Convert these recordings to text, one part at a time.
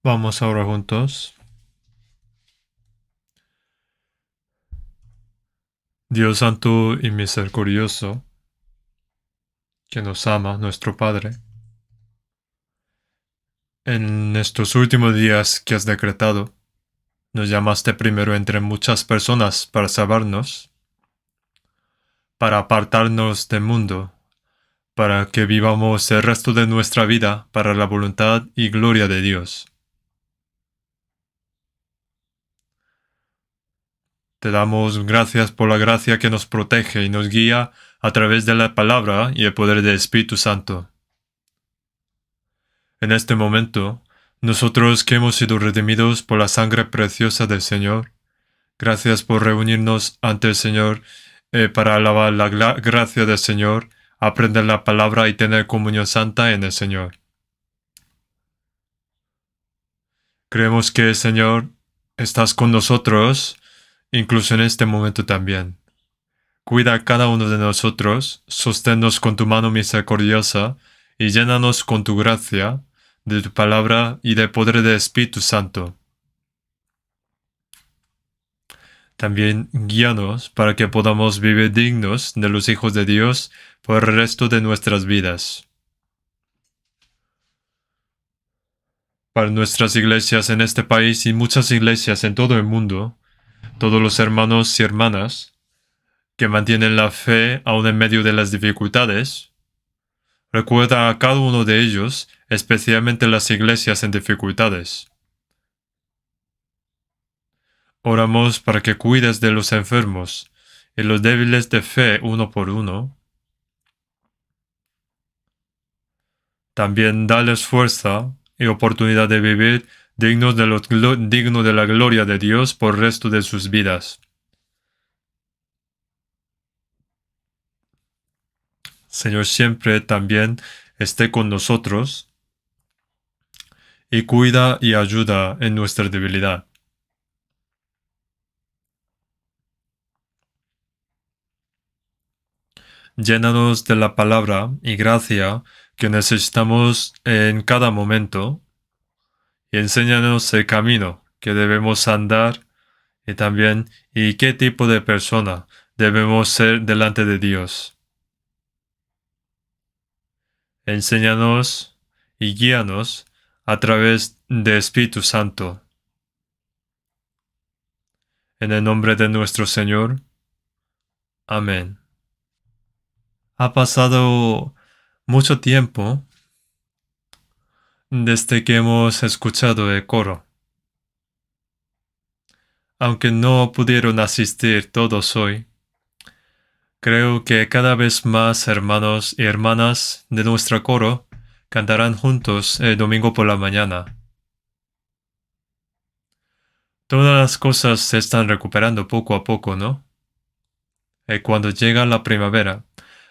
Vamos ahora juntos. Dios Santo y Misericordioso, que nos ama, nuestro Padre, en estos últimos días que has decretado, nos llamaste primero entre muchas personas para salvarnos, para apartarnos del mundo, para que vivamos el resto de nuestra vida para la voluntad y gloria de Dios. Te damos gracias por la gracia que nos protege y nos guía a través de la palabra y el poder del Espíritu Santo. En este momento, nosotros que hemos sido redimidos por la sangre preciosa del Señor, gracias por reunirnos ante el Señor para alabar la gracia del Señor, aprender la palabra y tener comunión santa en el Señor. Creemos que, Señor, estás con nosotros, incluso en este momento también. Cuida a cada uno de nosotros, sosténnos con tu mano misericordiosa y llénanos con tu gracia, de tu palabra y del poder del Espíritu Santo. También guíanos para que podamos vivir dignos de los hijos de Dios por el resto de nuestras vidas. Para nuestras iglesias en este país y muchas iglesias en todo el mundo, todos los hermanos y hermanas que mantienen la fe aún en medio de las dificultades, recuerda a cada uno de ellos, especialmente las iglesias en dificultades. Oramos para que cuides de los enfermos y los débiles de fe uno por uno. También dales fuerza y oportunidad de vivir digno de la gloria de Dios por el resto de sus vidas. Señor, siempre también esté con nosotros y cuida y ayuda en nuestra debilidad. Llénanos de la palabra y gracia que necesitamos en cada momento y enséñanos el camino que debemos andar y qué tipo de persona debemos ser delante de Dios. Enséñanos y guíanos a través del Espíritu Santo. En el nombre de nuestro Señor. Amén. Ha pasado mucho tiempo desde que hemos escuchado el coro. Aunque no pudieron asistir todos hoy, creo que cada vez más hermanos y hermanas de nuestro coro cantarán juntos el domingo por la mañana. Todas las cosas se están recuperando poco a poco, ¿no? Y cuando llega la primavera,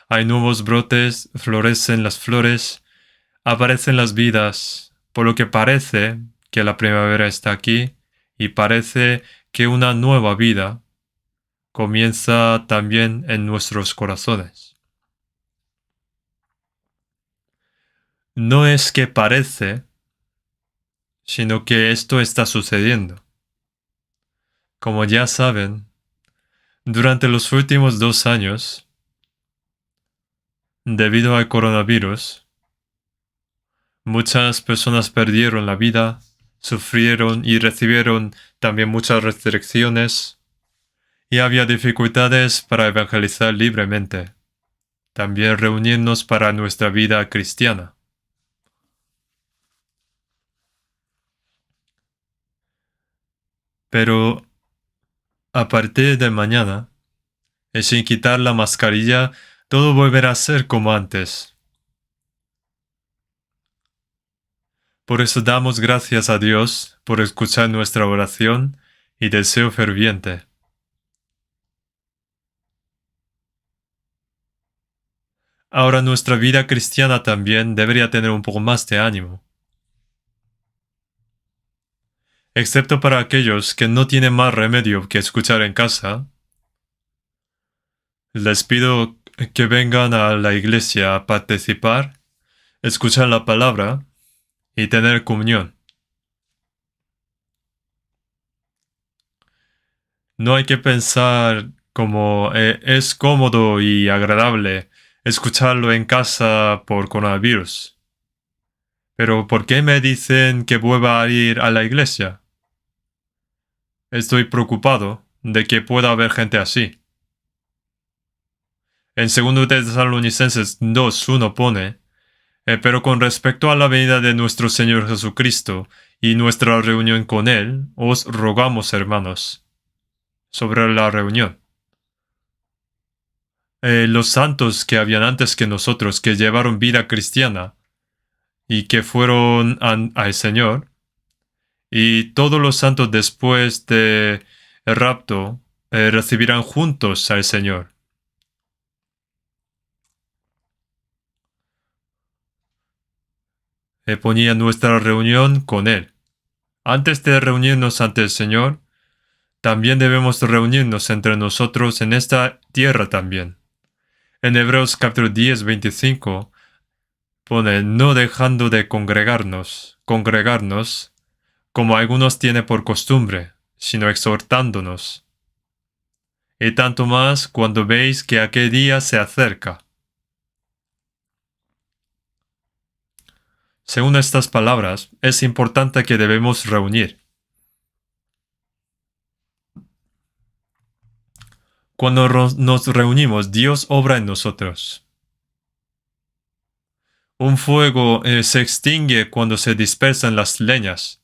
hay nuevos brotes, florecen las flores, aparecen las vidas, por lo que parece que la primavera está aquí y parece que una nueva vida comienza también en nuestros corazones. No es que parece, sino que esto está sucediendo. Como ya saben, durante los últimos 2 años, debido al coronavirus, muchas personas perdieron la vida, sufrieron y recibieron también muchas restricciones, y había dificultades para evangelizar libremente, también reunirnos para nuestra vida cristiana. Pero a partir de mañana, y sin quitar la mascarilla, todo volverá a ser como antes. Por eso damos gracias a Dios por escuchar nuestra oración y deseo ferviente. Ahora nuestra vida cristiana también debería tener un poco más de ánimo. Excepto para aquellos que no tienen más remedio que escuchar en casa, les pido que vengan a la iglesia a participar, escuchar la palabra y tener comunión. No hay que pensar como es cómodo y agradable escucharlo en casa por coronavirus. Pero ¿por qué me dicen que vuelva a ir a la iglesia? Estoy preocupado de que pueda haber gente así. En 2 Tesalonicenses 2:1 pone, pero con respecto a la venida de nuestro Señor Jesucristo y nuestra reunión con Él, os rogamos, hermanos, sobre la reunión. Los santos que habían antes que nosotros, que llevaron vida cristiana y que fueron al Señor, y todos los santos después de el rapto recibirán juntos al Señor. Ponía nuestra reunión con Él. Antes de reunirnos ante el Señor, también debemos reunirnos entre nosotros en esta tierra también. En Hebreos capítulo 10, 25, pone, no dejando de congregarnos, como algunos tienen por costumbre, sino exhortándonos. Y tanto más cuando veis que aquel día se acerca. Según estas palabras, es importante que debemos reunir. Cuando nos reunimos, Dios obra en nosotros. Un fuego se extingue cuando se dispersan las leñas,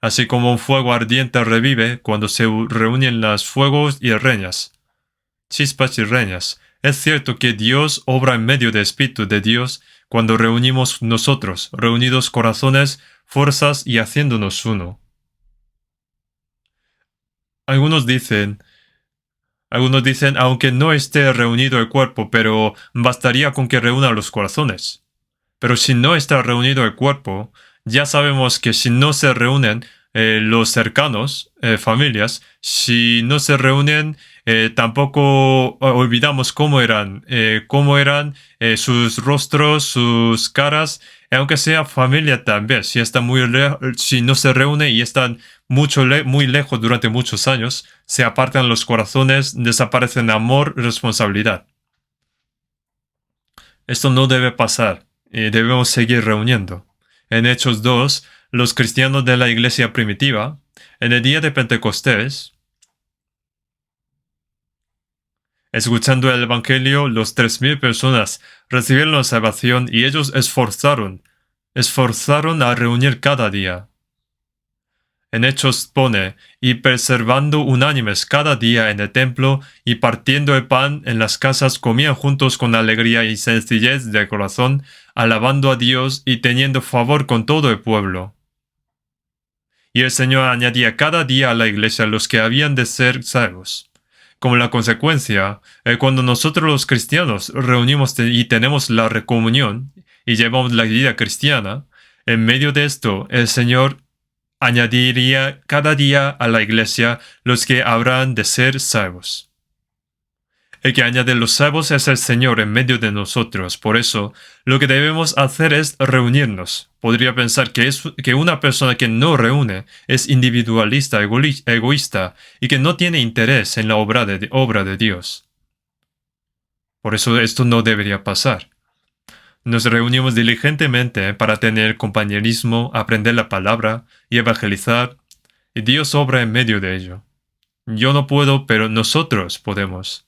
así como un fuego ardiente revive cuando se reúnen los fuegos y leñas, chispas y leñas. Es cierto que Dios obra en medio del Espíritu de Dios cuando reunimos nosotros, reunidos corazones, fuerzas y haciéndonos uno. Algunos dicen, aunque no esté reunido el cuerpo, pero bastaría con que reúna los corazones. Pero si no está reunido el cuerpo, ya sabemos que si no se reúnen los cercanos, familias, si no se reúnen, tampoco olvidamos cómo eran sus rostros, sus caras, aunque sea familia también, si está si no se reúne y están muy lejos durante muchos años, se apartan los corazones, desaparecen amor y responsabilidad. Esto no debe pasar. Debemos seguir reuniendo. En Hechos 2, los cristianos de la iglesia primitiva, en el día de Pentecostés, escuchando el Evangelio, los 3,000 personas recibieron la salvación y ellos esforzaron a reunir cada día. En Hechos pone, y preservando unánimes cada día en el templo y partiendo el pan en las casas comían juntos con alegría y sencillez de corazón, alabando a Dios y teniendo favor con todo el pueblo. Y el Señor añadía cada día a la iglesia los que habían de ser salvos. Como la consecuencia, cuando nosotros los cristianos reunimos y tenemos la recomunión y llevamos la vida cristiana, en medio de esto el Señor añadiría cada día a la iglesia los que habrán de ser salvos. El que añade los salvos es el Señor en medio de nosotros. Por eso, lo que debemos hacer es reunirnos. Podría pensar que una persona que no reúne es individualista, egoísta y que no tiene interés en la obra de Dios. Por eso esto no debería pasar. Nos reunimos diligentemente para tener compañerismo, aprender la palabra y evangelizar, y Dios obra en medio de ello. Yo no puedo, pero nosotros podemos.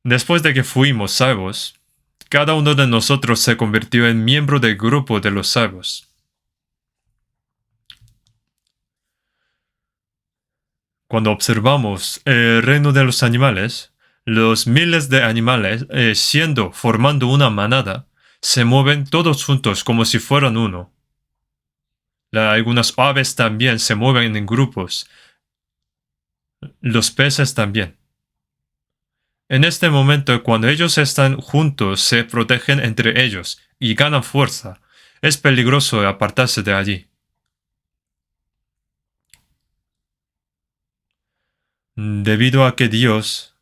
Después de que fuimos salvos, cada uno de nosotros se convirtió en miembro del grupo de los salvos. Cuando observamos el reino de los animales, los miles de animales, formando una manada, se mueven todos juntos como si fueran uno. Algunas aves también se mueven en grupos. Los peces también. En este momento, cuando ellos están juntos, se protegen entre ellos y ganan fuerza. Es peligroso apartarse de allí. Debido a que Dios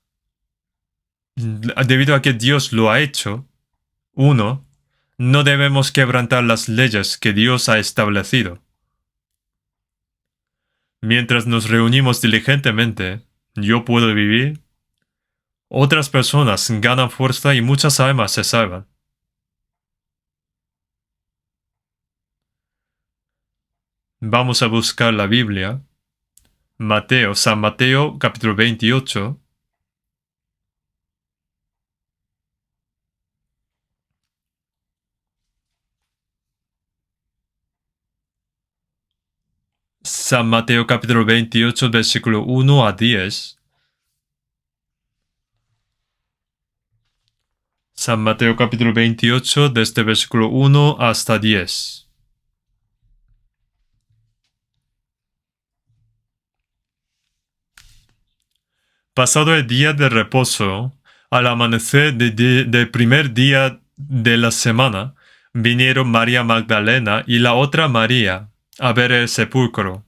lo ha hecho, uno, no debemos quebrantar las leyes que Dios ha establecido. Mientras nos reunimos diligentemente, yo puedo vivir. Otras personas ganan fuerza y muchas almas se salvan. Vamos a buscar la Biblia. San Mateo, capítulo 28. San Mateo, capítulo 28, versículo 1 a 10. San Mateo, capítulo 28, desde versículo 1 hasta 10. Pasado el día de reposo, al amanecer del primer día de la semana, vinieron María Magdalena y la otra María a ver el sepulcro.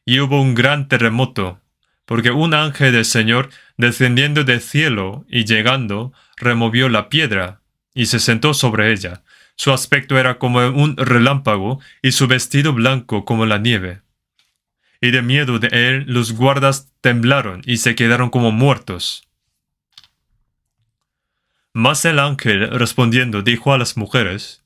Y hubo un gran terremoto, porque un ángel del Señor, descendiendo del cielo y llegando, removió la piedra y se sentó sobre ella. Su aspecto era como un relámpago y su vestido blanco como la nieve. Y de miedo de él los guardas temblaron y se quedaron como muertos. Mas el ángel, respondiendo, dijo a las mujeres: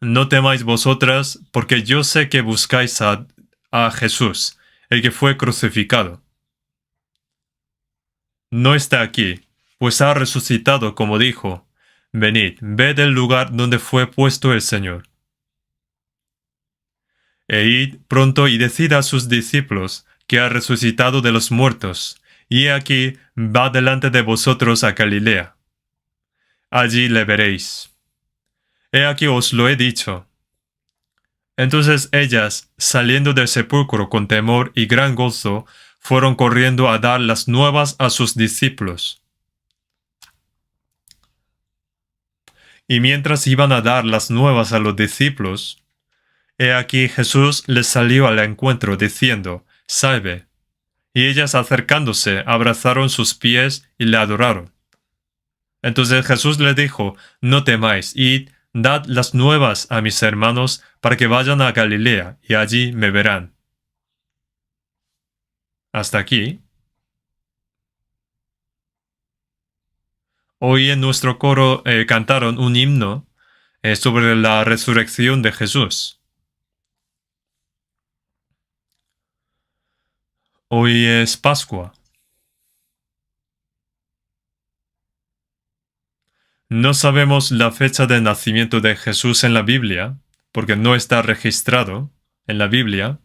No temáis vosotras, porque yo sé que buscáis a Jesús, el que fue crucificado. No está aquí, pues ha resucitado como dijo. Venid, ved el lugar donde fue puesto el Señor. E id pronto y decid a sus discípulos que ha resucitado de los muertos, y he aquí va delante de vosotros a Galilea. Allí le veréis. He aquí os lo he dicho. Entonces ellas, saliendo del sepulcro con temor y gran gozo, fueron corriendo a dar las nuevas a sus discípulos. Y mientras iban a dar las nuevas a los discípulos, he aquí Jesús les salió al encuentro diciendo: Salve. Y ellas acercándose abrazaron sus pies y le adoraron. Entonces Jesús les dijo: No temáis, id, dad las nuevas a mis hermanos para que vayan a Galilea y allí me verán. Hasta aquí. Hoy en nuestro coro cantaron un himno sobre la resurrección de Jesús. Hoy es Pascua. No sabemos la fecha de nacimiento de Jesús en la Biblia, porque no está registrado en la Biblia.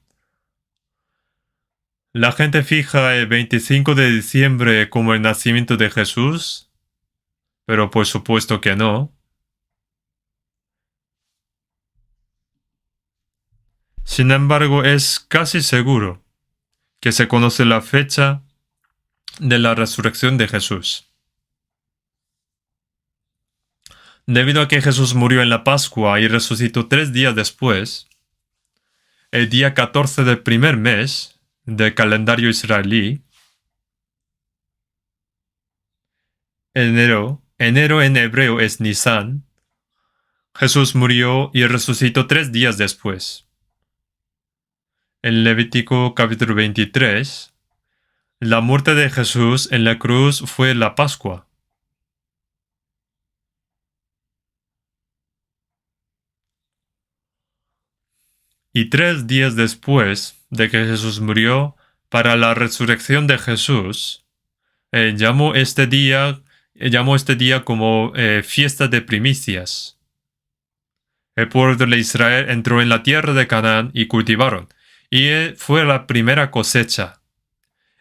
La gente fija el 25 de diciembre como el nacimiento de Jesús, pero por supuesto que no. Sin embargo, es casi seguro que se conoce la fecha de la resurrección de Jesús. Debido a que Jesús murió en la Pascua y resucitó 3 días después, el día 14 del primer mes del calendario israelí, enero en hebreo es Nisan, Jesús murió y resucitó 3 días después. En Levítico capítulo 23, la muerte de Jesús en la cruz fue la Pascua. Y 3 días después de que Jesús murió, para la resurrección de Jesús, llamó este día como fiesta de primicias. El pueblo de Israel entró en la tierra de Canaán y cultivaron, y fue la primera cosecha.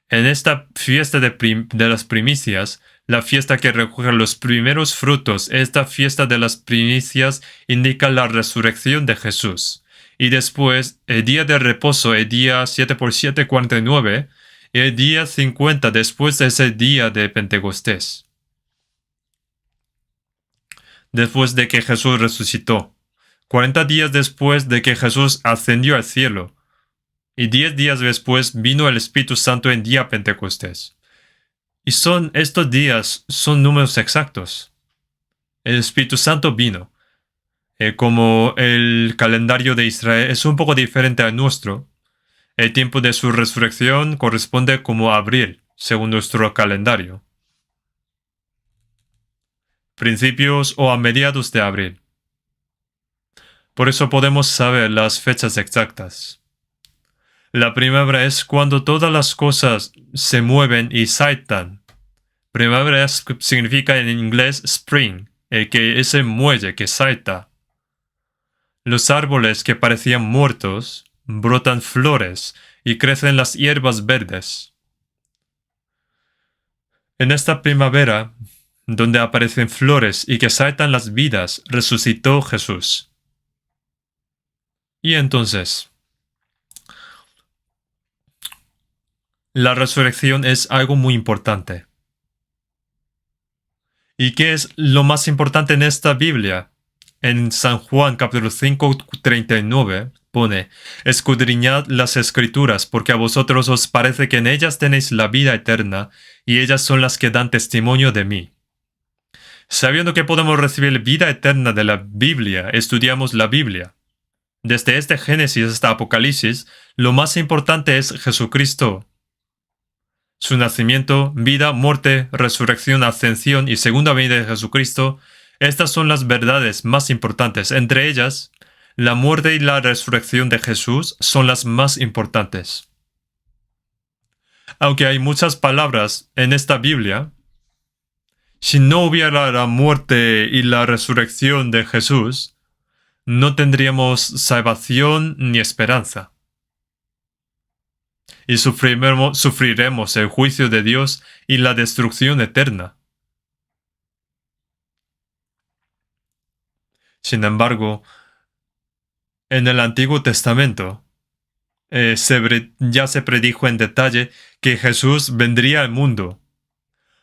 En esta fiesta de las primicias, la fiesta que recoge los primeros frutos, esta fiesta de las primicias indica la resurrección de Jesús. Y después, el día de reposo, el día 7 por 7, 49, y el día 50 después de ese día de Pentecostés. Después de que Jesús resucitó, 40 días después de que Jesús ascendió al cielo, y 10 días después vino el Espíritu Santo en día Pentecostés. Y estos días son números exactos. El Espíritu Santo vino. Como el calendario de Israel es un poco diferente al nuestro, El tiempo de su resurrección corresponde como abril, según nuestro calendario. Principios o a mediados de abril. Por eso podemos saber las fechas exactas. La primavera es cuando todas las cosas se mueven y saltan. Primavera significa en inglés spring, que es el muelle que salta. Los árboles que parecían muertos brotan flores y crecen las hierbas verdes. En esta primavera, donde aparecen flores y que saltan las vidas, resucitó Jesús. Y entonces, la resurrección es algo muy importante. ¿Y qué es lo más importante en esta Biblia? En San Juan capítulo 5, 39 pone: escudriñad las escrituras, porque a vosotros os parece que en ellas tenéis la vida eterna, y ellas son las que dan testimonio de mí. Sabiendo que podemos recibir vida eterna de la Biblia, estudiamos la Biblia. Desde este Génesis hasta Apocalipsis, lo más importante es Jesucristo. Su nacimiento, vida, muerte, resurrección, ascensión y segunda venida de Jesucristo, estas son las verdades más importantes. Entre ellas, la muerte y la resurrección de Jesús son las más importantes. Aunque hay muchas palabras en esta Biblia, si no hubiera la muerte y la resurrección de Jesús, no tendríamos salvación ni esperanza. Y sufriremos el juicio de Dios y la destrucción eterna. Sin embargo, en el Antiguo Testamento ya se predijo en detalle que Jesús vendría al mundo,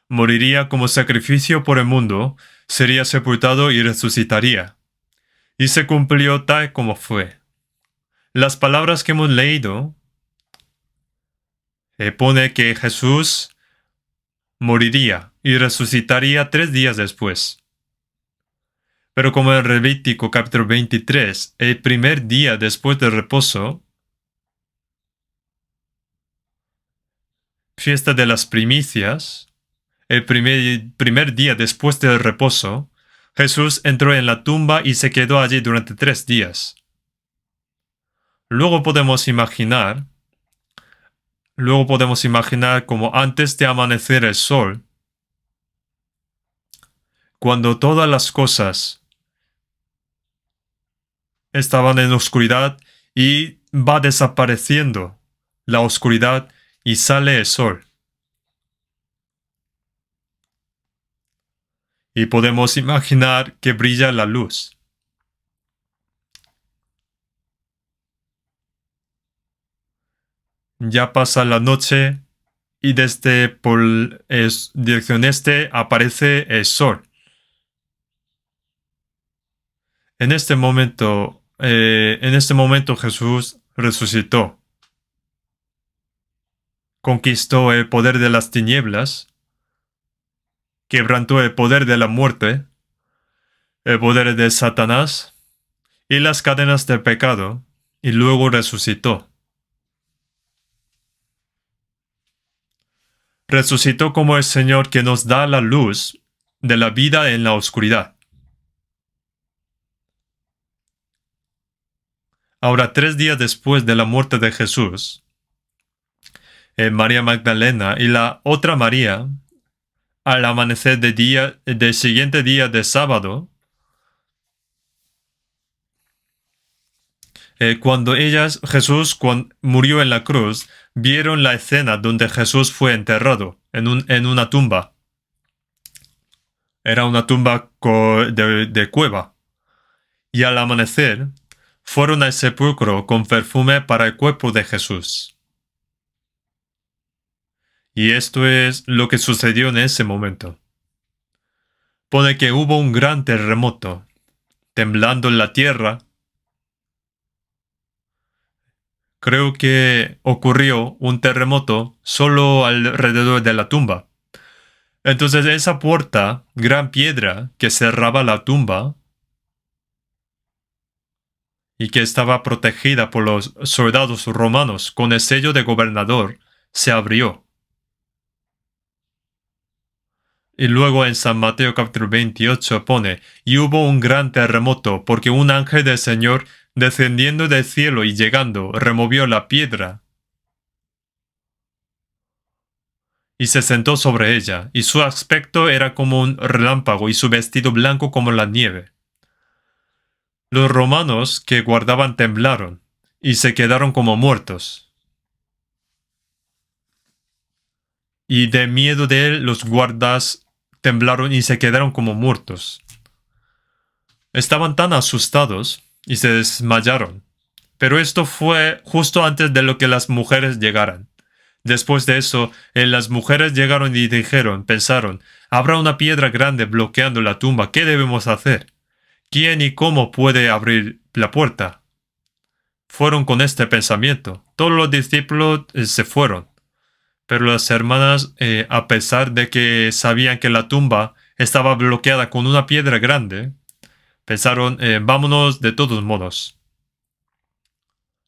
moriría como sacrificio por el mundo, sería sepultado y resucitaría. Y se cumplió tal como fue. Las palabras que hemos leído pone que Jesús moriría y resucitaría 3 días después. Pero como en Levítico capítulo 23, el primer día después del reposo, fiesta de las primicias, el primer día después del reposo, Jesús entró en la tumba y se quedó allí durante 3 días. Luego podemos imaginar como antes de amanecer el sol, cuando todas las cosas estaban en oscuridad y va desapareciendo la oscuridad y sale el sol. Y podemos imaginar que brilla la luz. Ya pasa la noche y desde por dirección este aparece el sol. En este momento Jesús resucitó. Conquistó el poder de las tinieblas, quebrantó el poder de la muerte, el poder de Satanás y las cadenas del pecado, y luego resucitó. Resucitó como el Señor que nos da la luz de la vida en la oscuridad. Ahora, 3 días después de la muerte de Jesús, María Magdalena y la otra María, al amanecer del siguiente día de sábado, cuando Jesús murió en la cruz, vieron la escena donde Jesús fue enterrado en una tumba. Era una tumba de cueva. Y al amanecer, fueron al sepulcro con perfume para el cuerpo de Jesús. Y esto es lo que sucedió en ese momento. Pone que hubo un gran terremoto, temblando la tierra. Creo que ocurrió un terremoto solo alrededor de la tumba. Entonces esa puerta, gran piedra que cerraba la tumba, y que estaba protegida por los soldados romanos con el sello de gobernador, se abrió. Y luego en San Mateo capítulo 28 pone, y hubo un gran terremoto, porque un ángel del Señor, descendiendo del cielo y llegando, removió la piedra y se sentó sobre ella, y su aspecto era como un relámpago y su vestido blanco como la nieve. Los romanos que guardaban temblaron y se quedaron como muertos. Y de miedo de él los guardas temblaron y se quedaron como muertos. Estaban tan asustados y se desmayaron. Pero esto fue justo antes de lo que las mujeres llegaran. Después de eso, las mujeres llegaron y pensaron, habrá una piedra grande bloqueando la tumba, ¿qué debemos hacer? ¿Quién y cómo puede abrir la puerta? Fueron con este pensamiento. Todos los discípulos se fueron. Pero las hermanas, a pesar de que sabían que la tumba estaba bloqueada con una piedra grande, pensaron, vámonos de todos modos.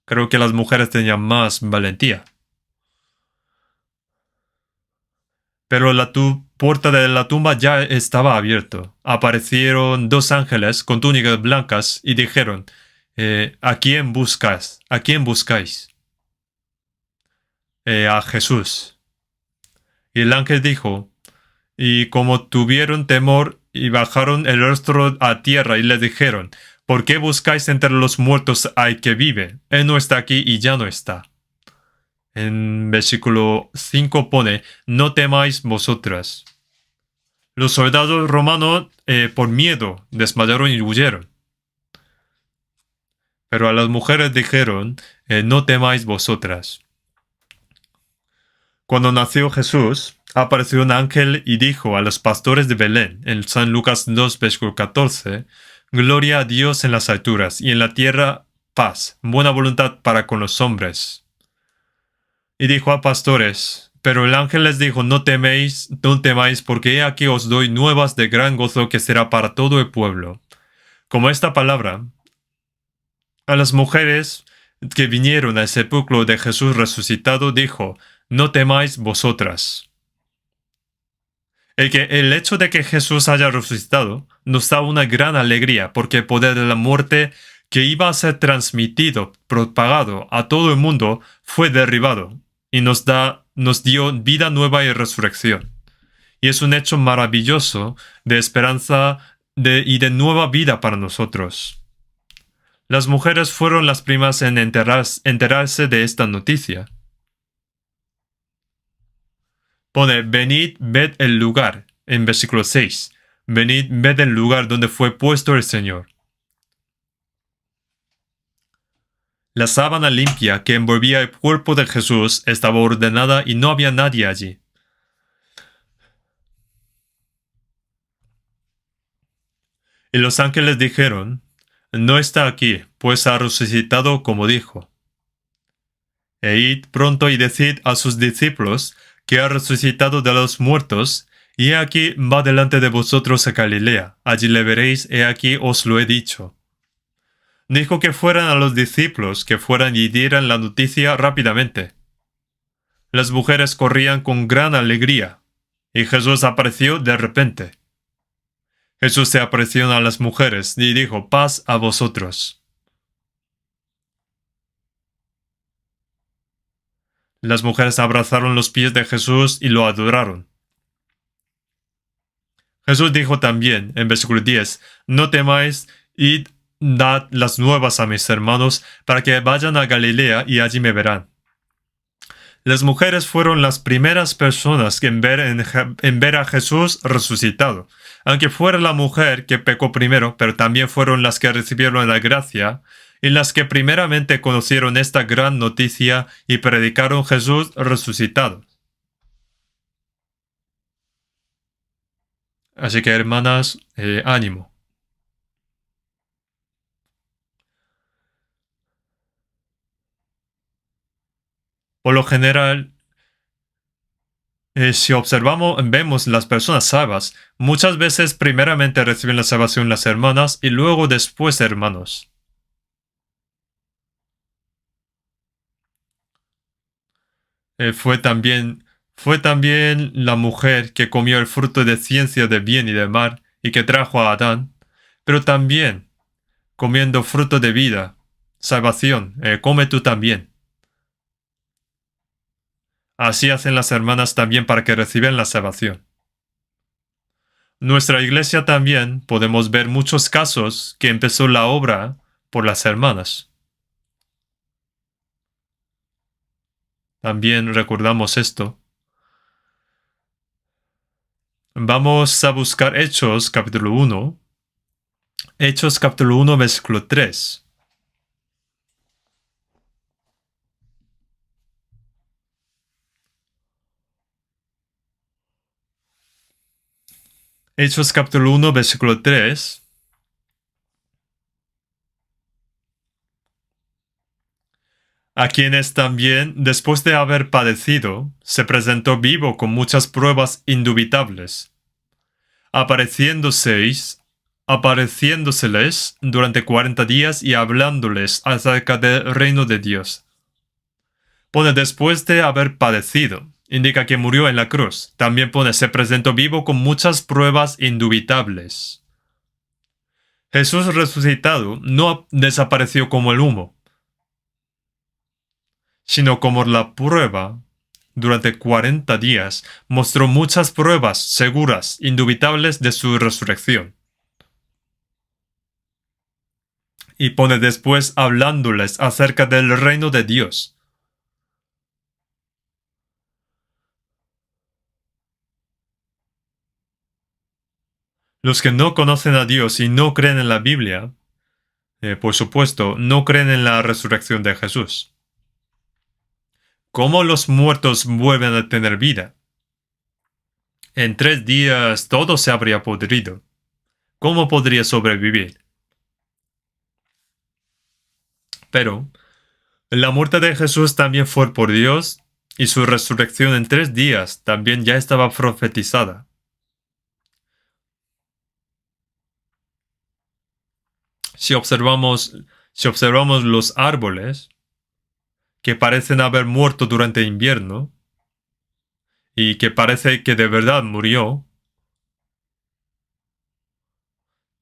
Creo que las mujeres tenían más valentía. Pero la puerta de la tumba ya estaba abierta. Aparecieron dos ángeles con túnicas blancas y dijeron, ¿a quién buscáis? ¿A quién buscáis? A Jesús. Y el ángel dijo, y como tuvieron temor y bajaron el rostro a tierra y le dijeron, ¿por qué buscáis entre los muertos al que vive? Él no está aquí y ya no está. En versículo 5 pone, no temáis vosotras. Los soldados romanos, por miedo, desmayaron y huyeron. Pero a las mujeres dijeron, no temáis vosotras. Cuando nació Jesús, apareció un ángel y dijo a los pastores de Belén, en San Lucas 2, versículo 14, Gloria a Dios en las alturas y en la tierra paz, buena voluntad para con los hombres. Y dijo a pastores, pero el ángel les dijo, no temáis, porque he aquí os doy nuevas de gran gozo que será para todo el pueblo. Como esta palabra, a las mujeres que vinieron al sepulcro de Jesús resucitado, dijo, no temáis vosotras. El hecho de que Jesús haya resucitado nos da una gran alegría, porque el poder de la muerte que iba a ser transmitido, propagado a todo el mundo, fue derribado y nos dio vida nueva y resurrección. Y es un hecho maravilloso de esperanza y de nueva vida para nosotros. Las mujeres fueron las primeras en enterarse de esta noticia. Pone, venid, ved el lugar, en versículo 6. Venid, ved el lugar donde fue puesto el Señor. La sábana limpia que envolvía el cuerpo de Jesús estaba ordenada y no había nadie allí. Y los ángeles dijeron, no está aquí, pues ha resucitado como dijo. E id pronto y decid a sus discípulos que ha resucitado de los muertos, y he aquí va delante de vosotros a Galilea, allí le veréis, he aquí os lo he dicho. Dijo que fueran a los discípulos, que fueran y dieran la noticia rápidamente. Las mujeres corrían con gran alegría, y Jesús apareció de repente. Jesús se apareció a las mujeres y dijo, paz a vosotros. Las mujeres abrazaron los pies de Jesús y lo adoraron. Jesús dijo también, en versículo 10, no temáis, id, dad las nuevas a mis hermanos, para que vayan a Galilea y allí me verán. Las mujeres fueron las primeras personas en ver a Jesús resucitado. Aunque fuera la mujer que pecó primero, pero también fueron las que recibieron la gracia y las que primeramente conocieron esta gran noticia y predicaron Jesús resucitado. Así que, hermanas, ánimo. Por lo general, si vemos las personas salvas, muchas veces primeramente reciben la salvación las hermanas y luego después hermanos. fue también la mujer que comió el fruto de ciencia de bien y de mal y que trajo a Adán, pero también comiendo fruto de vida, salvación, come tú también. Así hacen las hermanas también para que reciban la salvación. Nuestra iglesia también podemos ver muchos casos que empezó la obra por las hermanas. También recordamos esto. Vamos a buscar Hechos capítulo 1. Hechos capítulo 1 versículo 3. Hechos capítulo 1 versículo 3. A quienes también, después de haber padecido, se presentó vivo con muchas pruebas indubitables, apareciéndoseles durante 40 días y hablándoles acerca del reino de Dios. Pone después de haber padecido, indica que murió en la cruz. También pone se presentó vivo con muchas pruebas indubitables. Jesús resucitado no desapareció como el humo, sino como la prueba. Durante 40 días mostró muchas pruebas seguras, indubitables de su resurrección. Y pone después hablándoles acerca del reino de Dios. Los que no conocen a Dios y no creen en la Biblia, por supuesto, no creen en la resurrección de Jesús. ¿Cómo los muertos vuelven a tener vida? En 3 días todo se habría podrido. ¿Cómo podría sobrevivir? Pero la muerte de Jesús también fue por Dios y su resurrección en 3 días también ya estaba profetizada. Si observamos, si observamos los árboles que parecen haber muerto durante invierno y que parece que de verdad murió,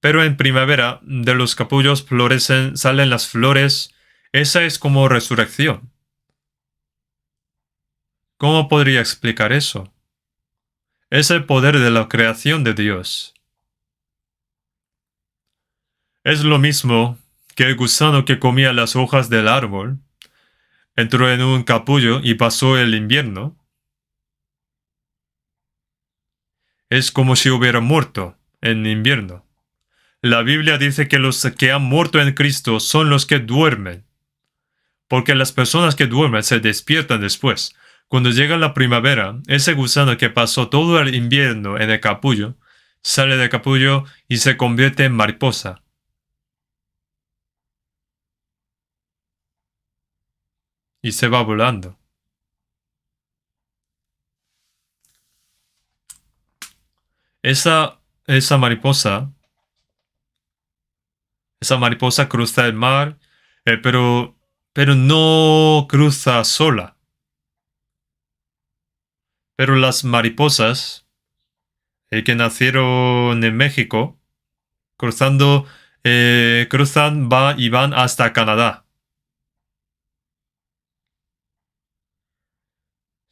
pero en primavera de los capullos florecen, salen las flores, esa es como resurrección. ¿Cómo podría explicar eso? Es el poder de la creación de Dios. Es lo mismo que el gusano que comía las hojas del árbol, entró en un capullo y pasó el invierno. Es como si hubiera muerto en invierno. La Biblia dice que los que han muerto en Cristo son los que duermen, porque las personas que duermen se despiertan después. Cuando llega la primavera, ese gusano que pasó todo el invierno en el capullo, sale del capullo y se convierte en mariposa. Y se va volando. Esa mariposa, esa mariposa cruza el mar, pero no cruza sola. Pero las mariposas que nacieron en México, cruzando, cruzan va y van hasta Canadá.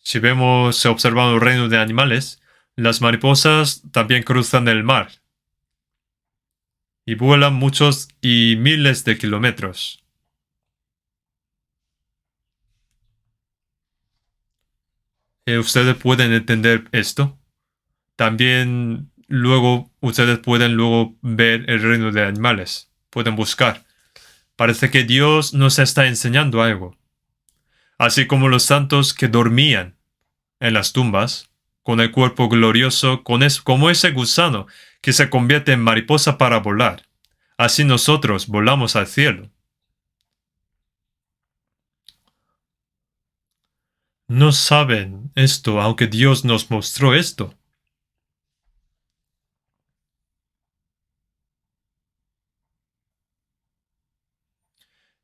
Si observamos el reino de animales, las mariposas también cruzan el mar y vuelan muchos y miles de kilómetros. ¿Ustedes pueden entender esto? También luego ustedes pueden luego ver el reino de animales. Pueden buscar. Parece que Dios nos está enseñando algo. Así como los santos que dormían en las tumbas, con el cuerpo glorioso, como ese gusano que se convierte en mariposa para volar. Así nosotros volamos al cielo. No saben esto, aunque Dios nos mostró esto.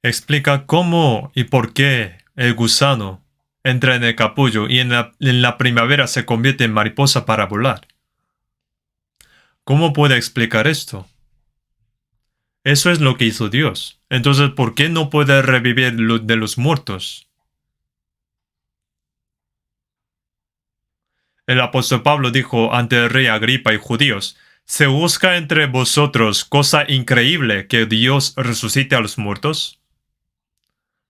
Explica cómo y por qué el gusano entra en el capullo y en la primavera se convierte en mariposa para volar. ¿Cómo puede explicar esto? Eso es lo que hizo Dios. Entonces, ¿por qué no puede revivir de los muertos? El apóstol Pablo dijo ante el rey Agripa y judíos: ¿se busca entre vosotros cosa increíble que Dios resucite a los muertos?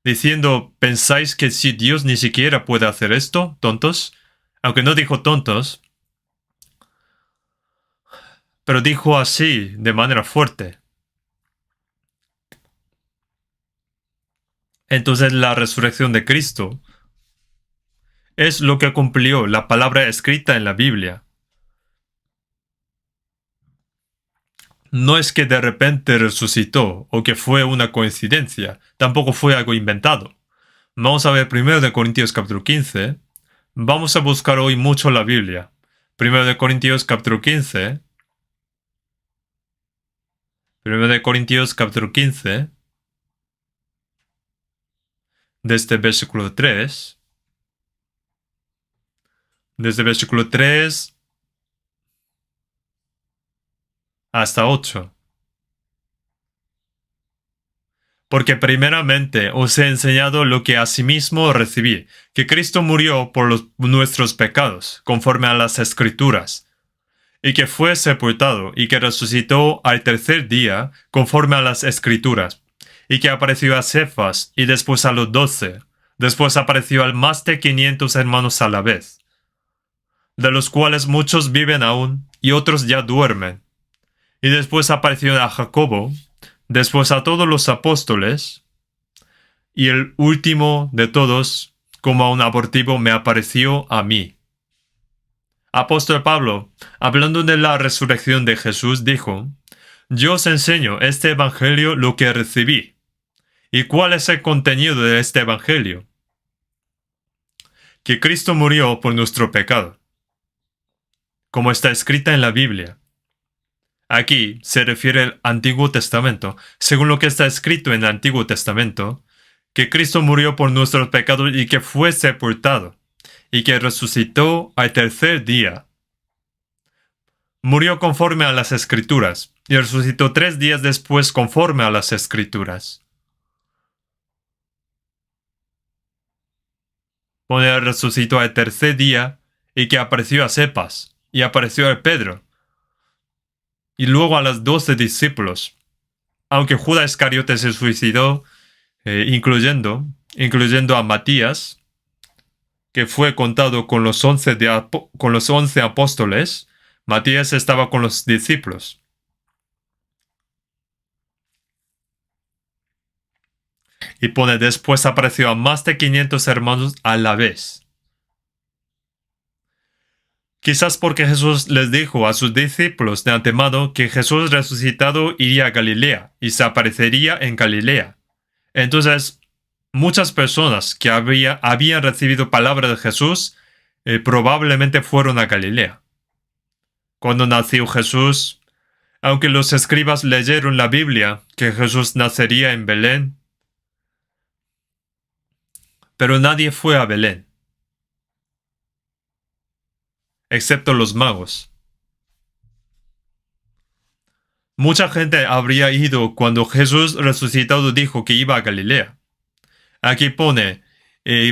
Diciendo, ¿pensáis que si Dios ni siquiera puede hacer esto, tontos? Aunque no dijo tontos, pero dijo así de manera fuerte. Entonces la resurrección de Cristo es lo que cumplió la palabra escrita en la Biblia. No es que de repente resucitó o que fue una coincidencia, tampoco fue algo inventado. Vamos a ver 1 Corintios capítulo 15. Vamos a buscar hoy mucho la Biblia. 1 Corintios capítulo 15. 1 Corintios capítulo 15. Desde versículo 3. Desde versículo 3 hasta 8. Porque primeramente os he enseñado lo que asimismo recibí, que Cristo murió por nuestros pecados, conforme a las Escrituras, y que fue sepultado, y que resucitó al tercer día, conforme a las Escrituras, y que apareció a Cefas, y después a los 12, después apareció al más de 500 hermanos a la vez, de los cuales muchos viven aún, y otros ya duermen. Y después apareció a Jacobo, después a todos los apóstoles, y el último de todos, como a un abortivo, me apareció a mí. Apóstol Pablo, hablando de la resurrección de Jesús, dijo: yo os enseño este evangelio lo que recibí. ¿Y cuál es el contenido de este evangelio? Que Cristo murió por nuestro pecado, como está escrita en la Biblia. Aquí se refiere al Antiguo Testamento, según lo que está escrito en el Antiguo Testamento, que Cristo murió por nuestros pecados y que fue sepultado, y que resucitó al tercer día. Murió conforme a las Escrituras, y resucitó 3 días después conforme a las Escrituras. Resucitó al tercer día, y que apareció a Cepas, y apareció a Pedro, y luego a los 12 discípulos. Aunque Judas Iscariote se suicidó, incluyendo a Matías, que fue contado con los 11 apóstoles, Matías estaba con los discípulos. Y pone, después apareció a más de 500 hermanos a la vez. Quizás porque Jesús les dijo a sus discípulos de antemano que Jesús resucitado iría a Galilea y se aparecería en Galilea. Entonces, muchas personas que habían recibido palabra de Jesús probablemente fueron a Galilea. Cuando nació Jesús, aunque los escribas leyeron la Biblia que Jesús nacería en Belén, pero nadie fue a Belén, excepto los magos. Mucha gente habría ido cuando Jesús resucitado dijo que iba a Galilea. Aquí pone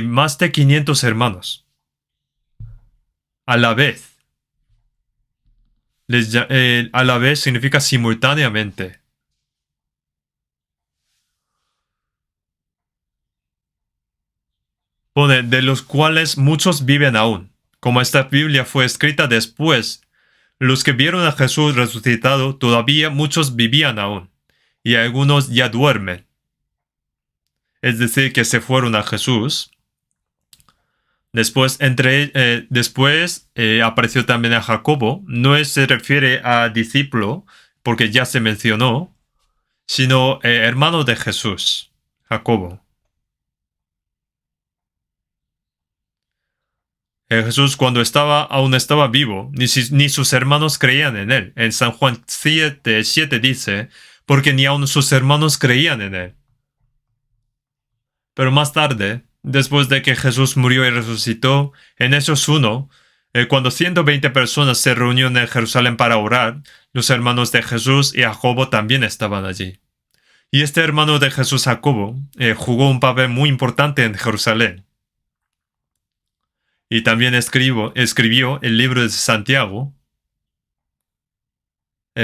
más de 500 hermanos a la vez. A la vez significa simultáneamente. Pone, de los cuales muchos viven aún. Como esta Biblia fue escrita después, los que vieron a Jesús resucitado, todavía muchos vivían aún, y algunos ya duermen. Es decir, que se fueron a Jesús. Después apareció también a Jacobo. No se refiere a discípulo, porque ya se mencionó, sino hermano de Jesús, Jacobo. Jesús cuando aún estaba vivo, ni sus hermanos creían en él. En San Juan 7 dice, porque ni aun sus hermanos creían en él. Pero más tarde, después de que Jesús murió y resucitó, en Hechos 1, cuando 120 personas se reunieron en Jerusalén para orar, los hermanos de Jesús y Jacobo también estaban allí. Y este hermano de Jesús, Jacobo, jugó un papel muy importante en Jerusalén. Y también escribió el libro de Santiago.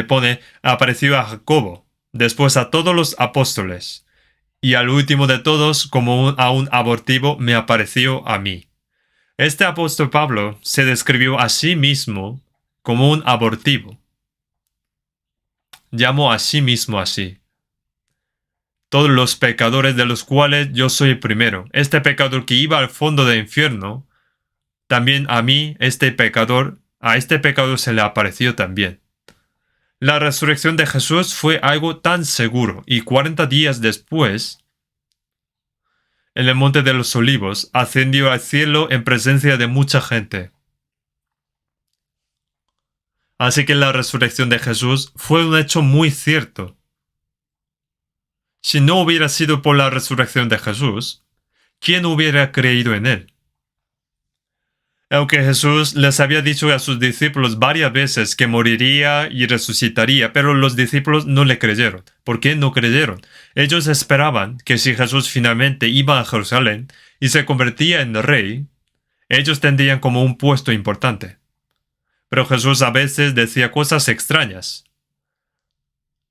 Pone, apareció a Jacobo, después a todos los apóstoles, y al último de todos, como a un abortivo, me apareció a mí. Este apóstol Pablo se describió a sí mismo como un abortivo. Llamó a sí mismo así. Todos los pecadores de los cuales yo soy el primero. Este pecador que iba al fondo del infierno, también a mí, a este pecador se le apareció también. La resurrección de Jesús fue algo tan seguro, y 40 días después, en el Monte de los Olivos, ascendió al cielo en presencia de mucha gente. Así que la resurrección de Jesús fue un hecho muy cierto. Si no hubiera sido por la resurrección de Jesús, ¿quién hubiera creído en él? Aunque Jesús les había dicho a sus discípulos varias veces que moriría y resucitaría, pero los discípulos no le creyeron. ¿Por qué no creyeron? Ellos esperaban que si Jesús finalmente iba a Jerusalén y se convertía en rey, ellos tendrían como un puesto importante. Pero Jesús a veces decía cosas extrañas.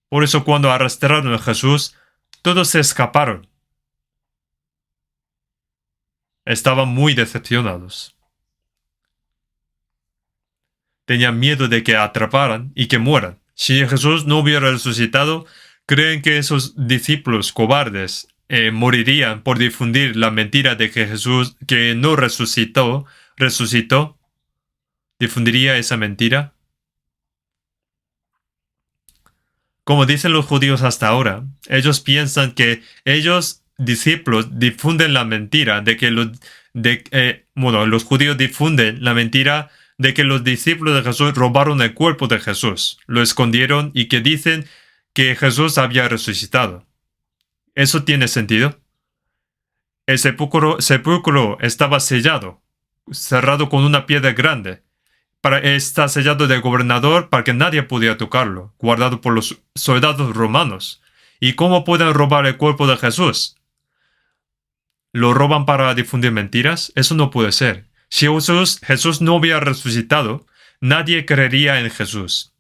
Por eso cuando arrestaron a Jesús, todos se escaparon. Estaban muy decepcionados. Tenían miedo de que atraparan y que mueran. Si Jesús no hubiera resucitado, creen que esos discípulos cobardes morirían por difundir la mentira de que Jesús, que no resucitó, difundiría esa mentira. Como dicen los judíos hasta ahora, ellos piensan que ellos, discípulos, difunden la mentira de que los judíos difunden la mentira de que los discípulos de Jesús robaron el cuerpo de Jesús, lo escondieron y que dicen que Jesús había resucitado. ¿Eso tiene sentido? El sepulcro estaba sellado, cerrado con una piedra grande. Está sellado de gobernador para que nadie pudiera tocarlo, guardado por los soldados romanos. ¿Y cómo pueden robar el cuerpo de Jesús? ¿Lo roban para difundir mentiras? Eso no puede ser. Si Jesús no hubiera resucitado, nadie creería en Jesús.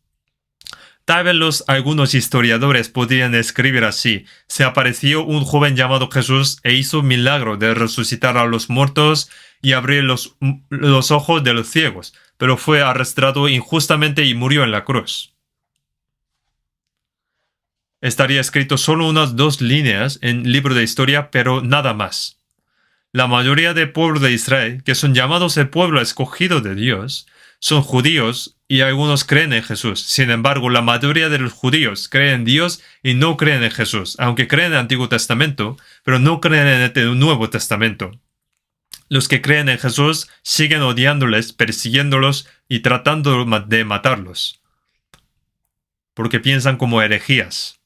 Tal vez algunos historiadores podrían escribir así: se apareció un joven llamado Jesús e hizo un milagro de resucitar a los muertos y abrir los ojos de los ciegos, pero fue arrestado injustamente y murió en la cruz. Estaría escrito solo unas 2 líneas en el libro de historia, pero nada más. La mayoría del pueblo de Israel, que son llamados el pueblo escogido de Dios, son judíos y algunos creen en Jesús. Sin embargo, la mayoría de los judíos creen en Dios y no creen en Jesús, aunque creen en el Antiguo Testamento, pero no creen en el Nuevo Testamento. Los que creen en Jesús siguen odiándoles, persiguiéndolos y tratando de matarlos, porque piensan como herejías.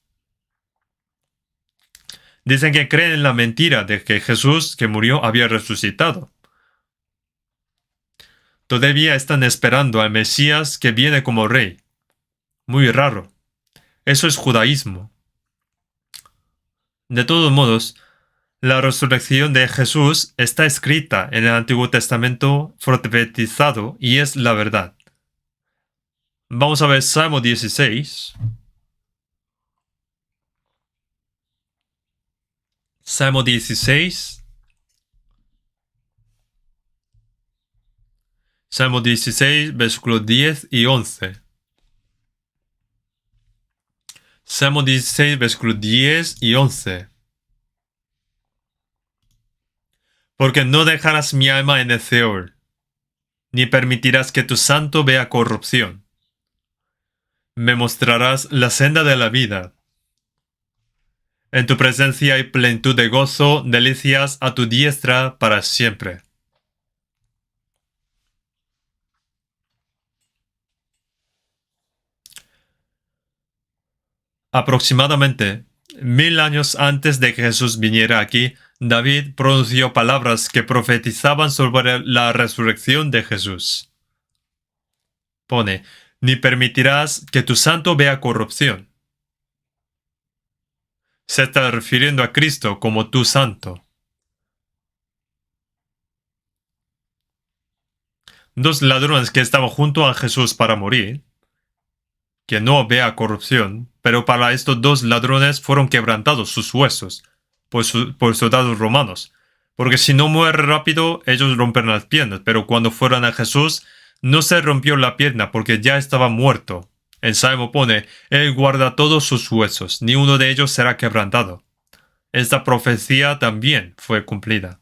Dicen que creen en la mentira de que Jesús, que murió, había resucitado. Todavía están esperando al Mesías que viene como rey. Muy raro. Eso es judaísmo. De todos modos, la resurrección de Jesús está escrita en el Antiguo Testamento profetizado y es la verdad. Vamos a ver Salmo 16. Salmo 16. Salmo 16, versículos 10 y 11. Salmo 16, versículos 10 y 11. Porque no dejarás mi alma en el Seol, ni permitirás que tu santo vea corrupción. Me mostrarás la senda de la vida. En tu presencia hay plenitud de gozo, delicias a tu diestra para siempre. Aproximadamente 1000 años antes de que Jesús viniera aquí, David pronunció palabras que profetizaban sobre la resurrección de Jesús. Pone, ni permitirás que tu santo vea corrupción. Se está refiriendo a Cristo como tu santo. Dos ladrones que estaban junto a Jesús para morir, que no vea corrupción, pero para estos dos ladrones fueron quebrantados sus huesos por soldados romanos, porque si no muere rápido, ellos rompen las piernas, pero cuando fueron a Jesús, no se rompió la pierna porque ya estaba muerto. El Salmo pone, Él guarda todos sus huesos, ni uno de ellos será quebrantado. Esta profecía también fue cumplida.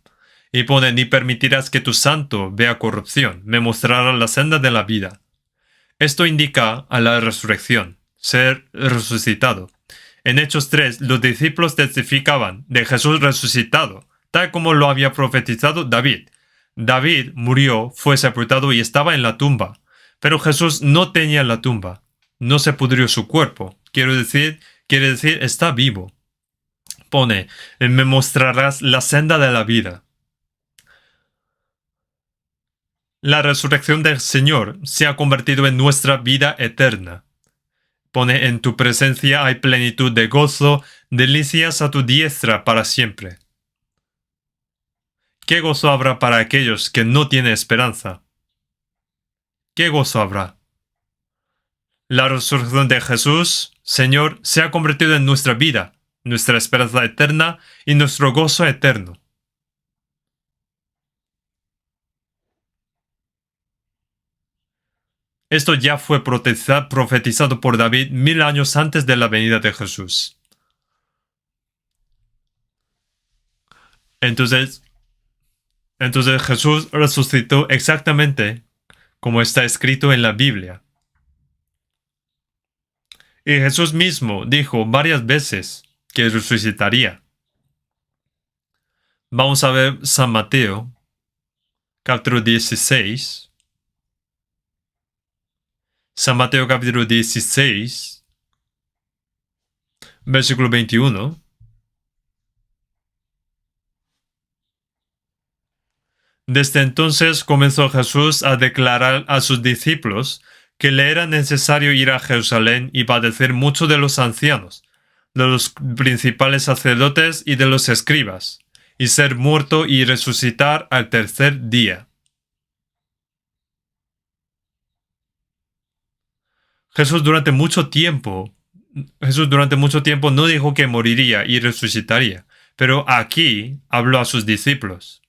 Y pone, ni permitirás que tu santo vea corrupción, me mostrará la senda de la vida. Esto indica a la resurrección, ser resucitado. En Hechos 3, los discípulos testificaban de Jesús resucitado, tal como lo había profetizado David. David murió, fue sepultado y estaba en la tumba, pero Jesús no tenía la tumba. No se pudrió su cuerpo. Quiere decir, está vivo. Pone, me mostrarás la senda de la vida. La resurrección del Señor se ha convertido en nuestra vida eterna. Pone, en tu presencia hay plenitud de gozo, delicias a tu diestra para siempre. ¿Qué gozo habrá para aquellos que no tienen esperanza? ¿Qué gozo habrá? La resurrección de Jesús, Señor, se ha convertido en nuestra vida, nuestra esperanza eterna y nuestro gozo eterno. Esto ya fue profetizado por David 1000 años antes de la venida de Jesús. Entonces Jesús resucitó exactamente como está escrito en la Biblia. Y Jesús mismo dijo varias veces que resucitaría. Vamos a ver San Mateo, capítulo 16. San Mateo capítulo 16, versículo 21. Desde entonces comenzó Jesús a declarar a sus discípulos que le era necesario ir a Jerusalén y padecer mucho de los ancianos, de los principales sacerdotes y de los escribas, y ser muerto y resucitar al tercer día. Jesús durante mucho tiempo no dijo que moriría y resucitaría, pero aquí habló a sus discípulos.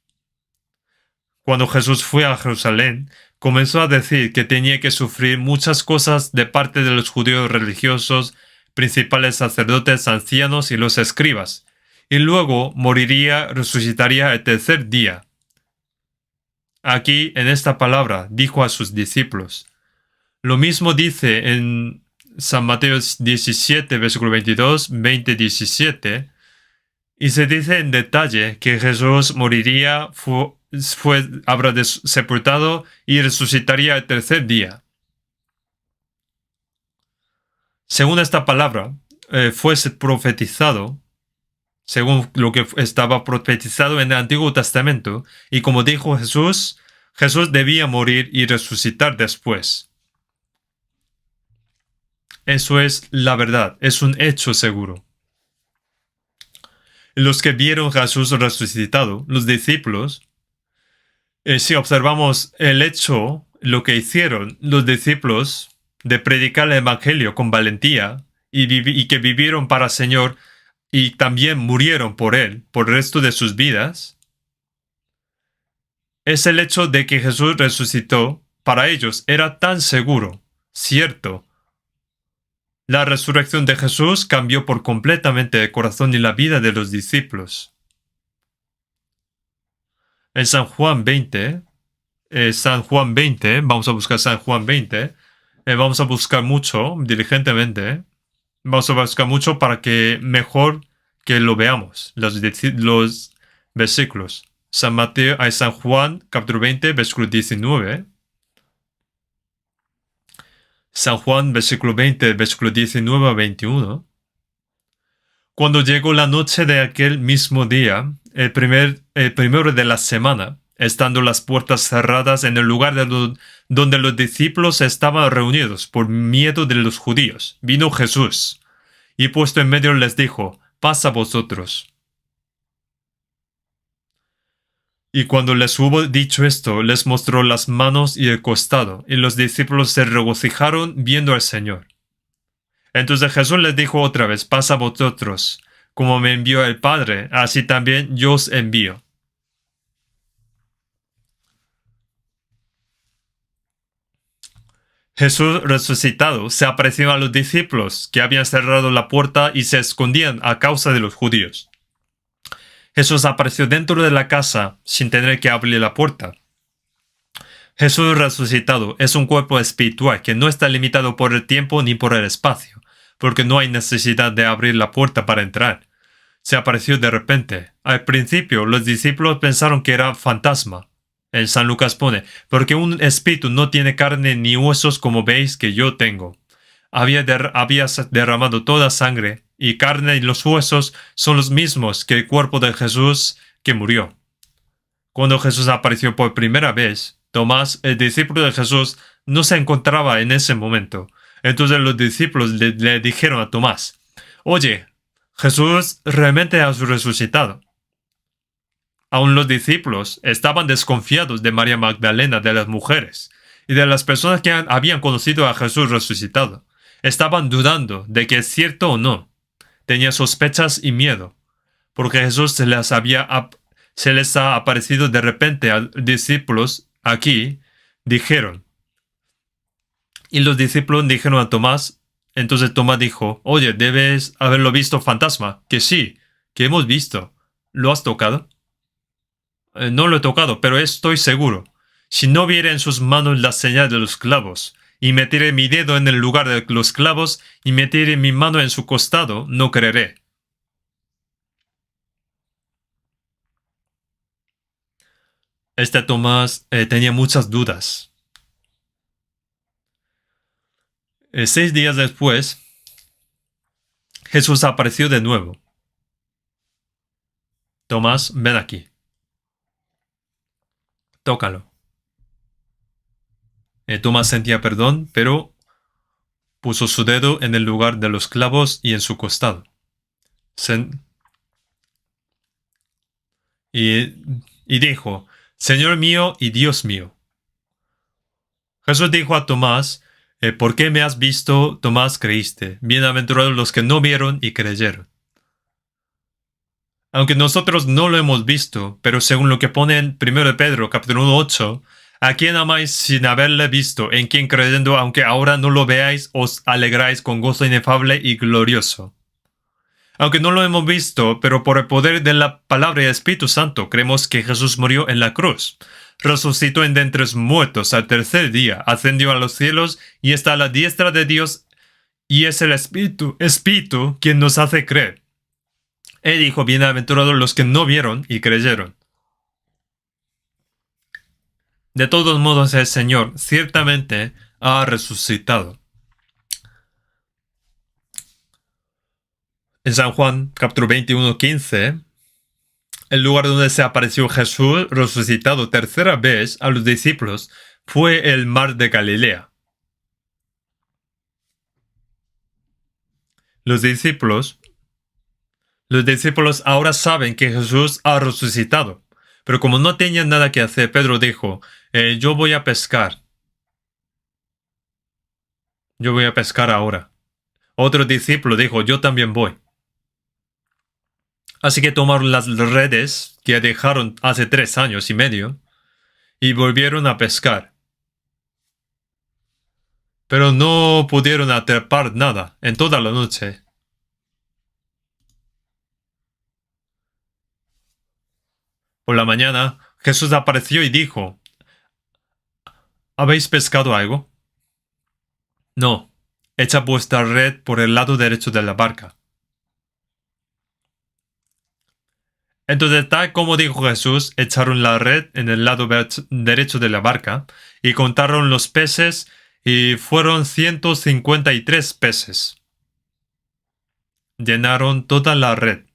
Cuando Jesús fue a Jerusalén, comenzó a decir que tenía que sufrir muchas cosas de parte de los judíos religiosos, principales sacerdotes, ancianos y los escribas, y luego moriría, resucitaría el tercer día. Aquí, en esta palabra, dijo a sus discípulos. Lo mismo dice en San Mateo 17, versículo 22, 20, 17, y se dice en detalle que Jesús moriría, habrá sepultado y resucitaría el tercer día. Según esta palabra, fue profetizado, según lo que estaba profetizado en el Antiguo Testamento, y como dijo Jesús, Jesús debía morir y resucitar después. Eso es la verdad, es un hecho seguro. Los que vieron a Jesús resucitado, los discípulos, si observamos el hecho, lo que hicieron los discípulos de predicar el Evangelio con valentía y que vivieron para el Señor y también murieron por Él por el resto de sus vidas, es el hecho de que Jesús resucitó para ellos era tan seguro, cierto. La resurrección de Jesús cambió por completamente el corazón y la vida de los discípulos. En San Juan 20, vamos a buscar San Juan 20, vamos a buscar mucho, diligentemente, vamos a buscar mucho para que mejor que lo veamos, los versículos. San Juan, capítulo 20, versículo 19. San Juan, versículo 20, versículo 19 a 21. Cuando llegó la noche de aquel mismo día, el primero de la semana, estando las puertas cerradas en el lugar donde los discípulos estaban reunidos por miedo de los judíos, vino Jesús, y puesto en medio les dijo, paz a vosotros. Y cuando les hubo dicho esto, les mostró las manos y el costado, y los discípulos se regocijaron viendo al Señor. Entonces Jesús les dijo otra vez, paz a vosotros, como me envió el Padre, así también yo os envío. Jesús resucitado se apareció a los discípulos que habían cerrado la puerta y se escondían a causa de los judíos. Jesús apareció dentro de la casa sin tener que abrir la puerta. Jesús resucitado es un cuerpo espiritual que no está limitado por el tiempo ni por el espacio, porque no hay necesidad de abrir la puerta para entrar. Se apareció de repente. Al principio, los discípulos pensaron que era fantasma. En San Lucas pone, porque un espíritu no tiene carne ni huesos como veis que yo tengo. Había derramado toda sangre, y carne y los huesos son los mismos que el cuerpo de Jesús que murió. Cuando Jesús apareció por primera vez, Tomás, el discípulo de Jesús, no se encontraba en ese momento. Entonces los discípulos le dijeron a Tomás, oye, Jesús realmente ha resucitado. Aún los discípulos estaban desconfiados de María Magdalena, de las mujeres, y de las personas que habían conocido a Jesús resucitado. Estaban dudando de que es cierto o no. Tenían sospechas y miedo, porque Jesús se les ha aparecido de repente a discípulos aquí, dijeron. Y los discípulos dijeron a Tomás, entonces Tomás dijo, oye, debes haberlo visto fantasma. Que sí, que hemos visto. ¿Lo has tocado? No lo he tocado, pero estoy seguro. Si no viera en sus manos la señal de los clavos, y metiere mi dedo en el lugar de los clavos, y metiere mi mano en su costado, no creeré. Este Tomás tenía muchas dudas. 6 días después, Jesús apareció de nuevo. Tomás, ven aquí. Tócalo. Tomás sentía perdón, pero puso su dedo en el lugar de los clavos y en su costado. Y dijo, Señor mío y Dios mío. Jesús dijo a Tomás, ¿por qué me has visto, Tomás, creíste? Bienaventurados los que no vieron y creyeron. Aunque nosotros no lo hemos visto, pero según lo que pone en 1 Pedro, capítulo 8, ¿a quién amáis sin haberle visto? En quien creyendo, aunque ahora no lo veáis, os alegráis con gozo inefable y glorioso. Aunque no lo hemos visto, pero por el poder de la palabra y el Espíritu Santo, creemos que Jesús murió en la cruz. Resucitó de entre los muertos al tercer día, ascendió a los cielos y está a la diestra de Dios, y es el Espíritu quien nos hace creer. Él dijo, bienaventurados los que no vieron y creyeron. De todos modos, el Señor ciertamente ha resucitado. En San Juan, capítulo 21, 15, el lugar donde se apareció Jesús resucitado tercera vez a los discípulos fue el mar de Galilea. Los discípulos ahora saben que Jesús ha resucitado, pero como no tenían nada que hacer, Pedro dijo, yo voy a pescar. Yo voy a pescar ahora. Otro discípulo dijo, yo también voy. Así que tomaron las redes que dejaron hace 3 años y medio y volvieron a pescar. Pero no pudieron atrapar nada en toda la noche. Por la mañana, Jesús apareció y dijo, ¿habéis pescado algo? No, echa vuestra red por el lado derecho de la barca. Entonces, tal como dijo Jesús, echaron la red en el lado derecho de la barca y contaron los peces y fueron 153 peces. Llenaron toda la red.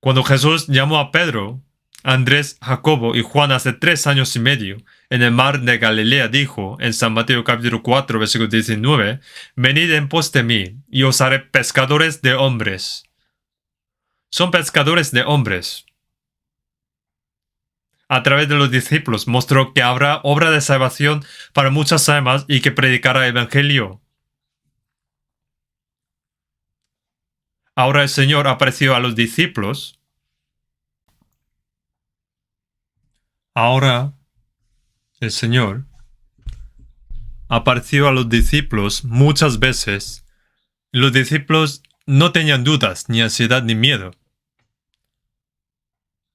Cuando Jesús llamó a Pedro, Andrés, Jacobo y Juan hace 3 años y medio, en el mar de Galilea dijo, en San Mateo capítulo 4, versículo 19, «Venid en pos de mí, y os haré pescadores de hombres». Son pescadores de hombres. A través de los discípulos mostró que habrá obra de salvación para muchas almas y que predicará el Evangelio. Ahora el Señor apareció a los discípulos. Ahora el Señor apareció a los discípulos muchas veces. Los discípulos no tenían dudas, ni ansiedad, ni miedo.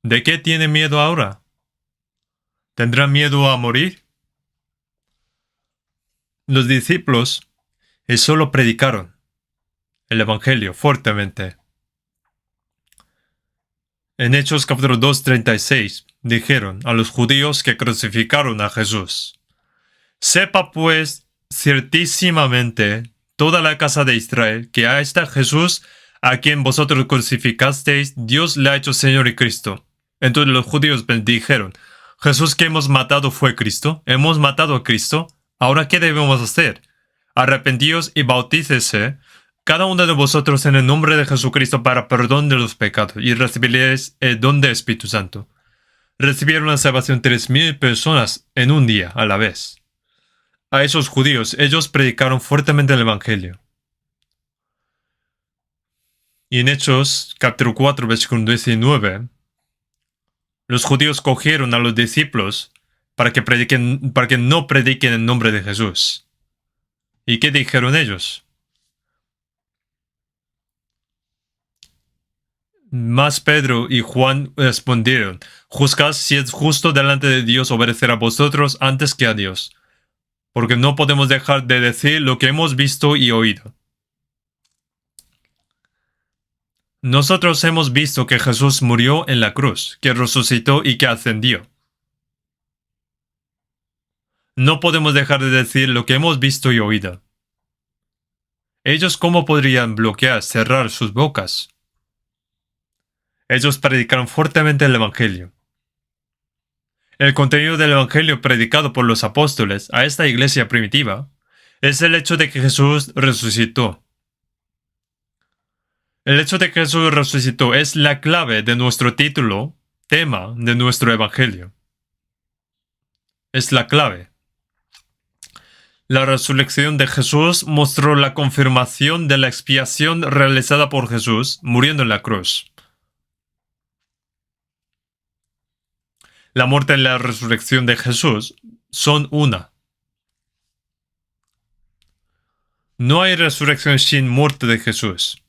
¿De qué tiene miedo ahora? ¿Tendrán miedo a morir? Los discípulos solo predicaron el Evangelio fuertemente. En Hechos capítulo 2, 36, dijeron a los judíos que crucificaron a Jesús: «Sepa pues ciertísimamente toda la casa de Israel que a este Jesús, a quien vosotros crucificasteis, Dios le ha hecho Señor y Cristo». Entonces los judíos dijeron: «Jesús que hemos matado fue Cristo. Hemos matado a Cristo. Ahora, ¿qué debemos hacer? Arrepentíos y bautícese cada uno de vosotros en el nombre de Jesucristo para perdón de los pecados, y recibiréis el don del Espíritu Santo». Recibieron la salvación 3,000 personas en un día a la vez. A esos judíos, ellos predicaron fuertemente el Evangelio. Y en Hechos capítulo 4, versículo 19, los judíos cogieron a los discípulos para que no prediquen en nombre de Jesús. ¿Y qué dijeron ellos? Mas Pedro y Juan respondieron: «Juzgad si es justo delante de Dios obedecer a vosotros antes que a Dios, porque no podemos dejar de decir lo que hemos visto y oído». Nosotros hemos visto que Jesús murió en la cruz, que resucitó y que ascendió. No podemos dejar de decir lo que hemos visto y oído. ¿Ellos cómo podrían bloquear, cerrar sus bocas? Ellos predicaron fuertemente el Evangelio. El contenido del Evangelio predicado por los apóstoles a esta iglesia primitiva es el hecho de que Jesús resucitó. El hecho de que Jesús resucitó es la clave de nuestro título, tema de nuestro Evangelio. Es la clave. La resurrección de Jesús mostró la confirmación de la expiación realizada por Jesús muriendo en la cruz. La muerte y la resurrección de Jesús son una. No hay resurrección sin muerte de Jesús.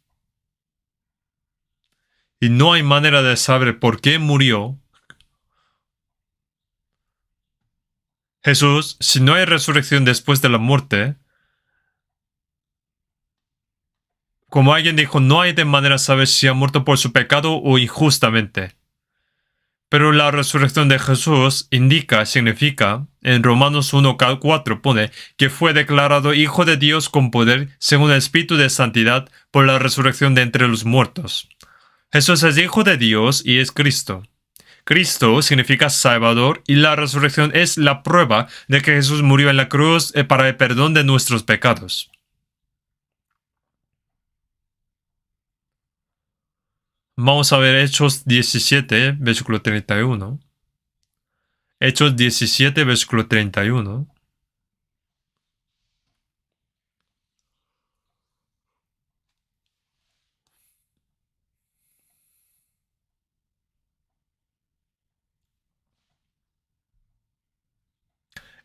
Y no hay manera de saber por qué murió Jesús si no hay resurrección después de la muerte. Como alguien dijo, no hay de manera de saber si ha muerto por su pecado o injustamente. Pero la resurrección de Jesús significa, en Romanos 1:4 pone, que fue declarado Hijo de Dios con poder según el Espíritu de Santidad por la resurrección de entre los muertos. Jesús es Hijo de Dios y es Cristo. Cristo significa Salvador y la resurrección es la prueba de que Jesús murió en la cruz para el perdón de nuestros pecados. Vamos a ver Hechos 17, versículo 31. Hechos 17, versículo 31.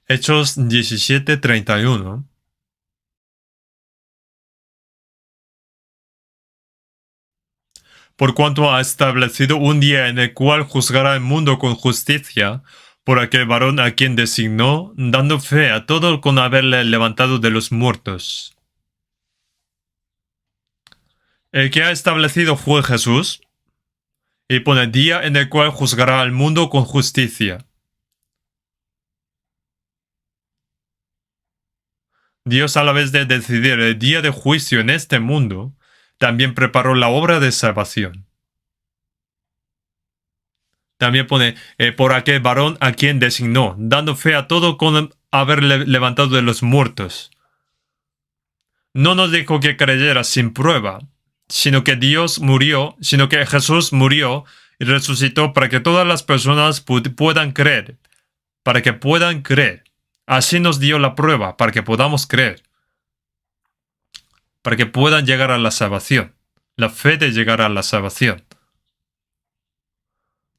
Hechos 17, 31. Por cuanto ha establecido un día en el cual juzgará el mundo con justicia, por aquel varón a quien designó, dando fe a todo con haberle levantado de los muertos. El que ha establecido fue Jesús, y pone día en el cual juzgará al mundo con justicia. Dios, a la vez de decidir el día de juicio en este mundo, también preparó la obra de salvación. También pone, por aquel varón a quien designó, dando fe a todo con haberle levantado de los muertos. No nos dijo que creyera sin prueba, sino que Jesús murió y resucitó para que todas las personas puedan creer, para que puedan creer. Así nos dio la prueba, para que podamos creer, para que puedan llegar a la salvación, la fe de llegar a la salvación.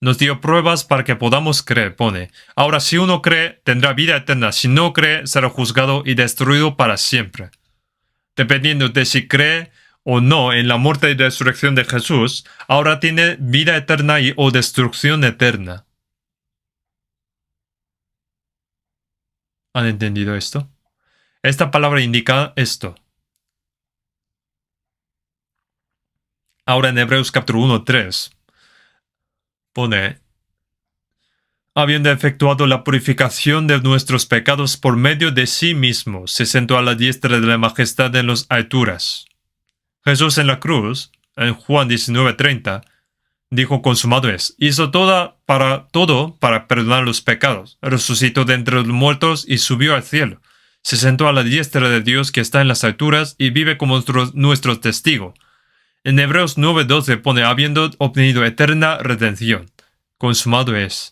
Nos dio pruebas para que podamos creer, pone. Ahora, si uno cree, tendrá vida eterna. Si no cree, será juzgado y destruido para siempre. Dependiendo de si cree o no en la muerte y resurrección de Jesús, ahora tiene vida eterna o destrucción eterna. ¿Han entendido esto? Esta palabra indica esto. Ahora en Hebreos capítulo 1:3 pone, habiendo efectuado la purificación de nuestros pecados por medio de sí mismo, se sentó a la diestra de la majestad en las alturas. Jesús en la cruz, en Juan 19:30, dijo consumado es, hizo todo para perdonar los pecados, resucitó de entre los muertos y subió al cielo. Se sentó a la diestra de Dios que está en las alturas y vive como nuestro testigo. En Hebreos 9:12 pone, habiendo obtenido eterna redención. Consumado es.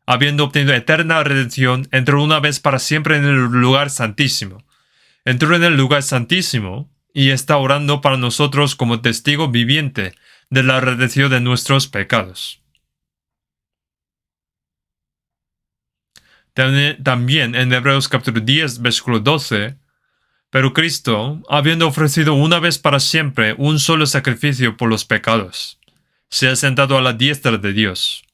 Habiendo obtenido eterna redención, entró una vez para siempre en el lugar santísimo. Entró en el lugar santísimo y está orando para nosotros como testigo viviente de la redención de nuestros pecados. También en Hebreos capítulo 10, versículo 12, pero Cristo, habiendo ofrecido una vez para siempre un solo sacrificio por los pecados, se ha sentado a la diestra de Dios.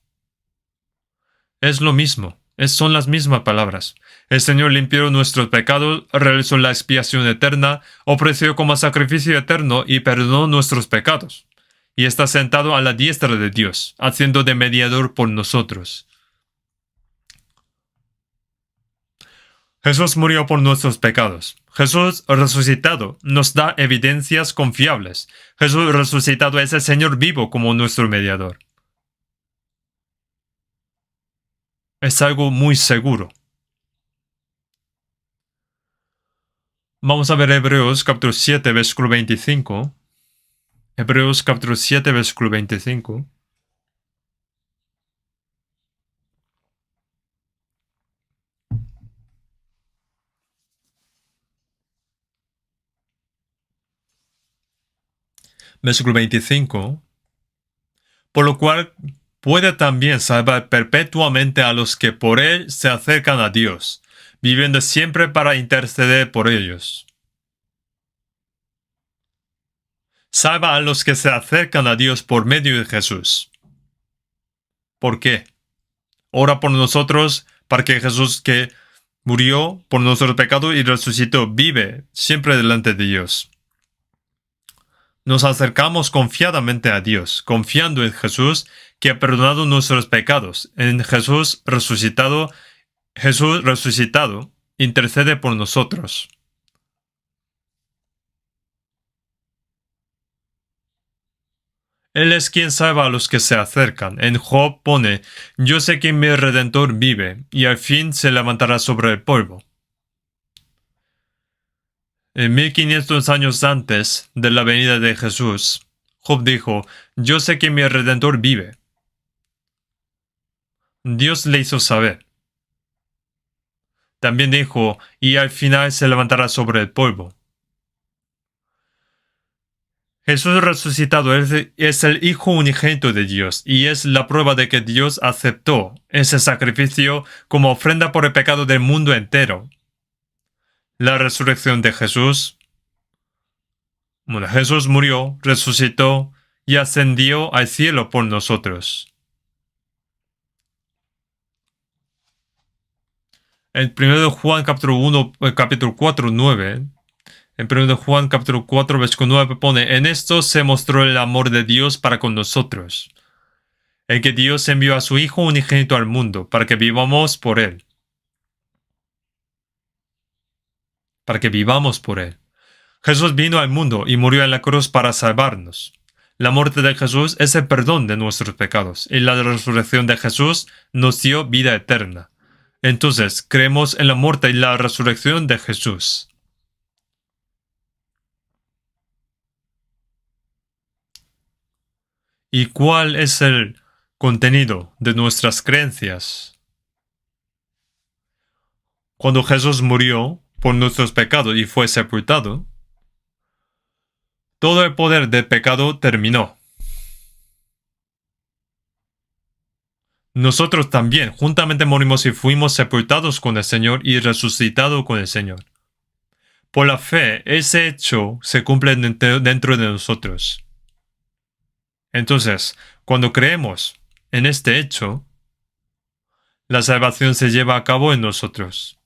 Es lo mismo, son las mismas palabras. El Señor limpió nuestros pecados, realizó la expiación eterna, ofreció como sacrificio eterno y perdonó nuestros pecados. Y está sentado a la diestra de Dios, haciendo de mediador por nosotros. Jesús murió por nuestros pecados. Jesús resucitado nos da evidencias confiables. Jesús resucitado es el Señor vivo como nuestro mediador. Es algo muy seguro. Vamos a ver Hebreos capítulo 7, versículo 25. Hebreos capítulo 7, versículo 25. Versículo 25. Por lo cual puede también salvar perpetuamente a los que por él se acercan a Dios, viviendo siempre para interceder por ellos. Salva a los que se acercan a Dios por medio de Jesús. ¿Por qué? Ora por nosotros para que Jesús, que murió por nuestro pecado y resucitó, vive siempre delante de Dios. Nos acercamos confiadamente a Dios, confiando en Jesús, que ha perdonado nuestros pecados. En Jesús resucitado, intercede por nosotros. Él es quien salva a los que se acercan. En Job pone, yo sé que mi Redentor vive, y al fin se levantará sobre el polvo. En 1500 años antes de la venida de Jesús, Job dijo, yo sé que mi Redentor vive. Dios le hizo saber. También dijo, y al final se levantará sobre el polvo. Jesús resucitado es el Hijo unigénito de Dios y es la prueba de que Dios aceptó ese sacrificio como ofrenda por el pecado del mundo entero. La resurrección de Jesús. Bueno, Jesús murió, resucitó y ascendió al cielo por nosotros. En 1 Juan capítulo 4, 9, en 1 Juan capítulo 4, versículo 9 pone, en esto se mostró el amor de Dios para con nosotros, en que Dios envió a su Hijo unigénito al mundo para que vivamos por Él. Para que vivamos por Él. Jesús vino al mundo y murió en la cruz para salvarnos. La muerte de Jesús es el perdón de nuestros pecados y la resurrección de Jesús nos dio vida eterna. Entonces, creemos en la muerte y la resurrección de Jesús. ¿Y cuál es el contenido de nuestras creencias? Cuando Jesús murió por nuestros pecados y fue sepultado, todo el poder del pecado terminó. Nosotros también juntamente morimos y fuimos sepultados con el Señor y resucitados con el Señor. Por la fe, ese hecho se cumple dentro de nosotros. Entonces, cuando creemos en este hecho, la salvación se lleva a cabo en nosotros.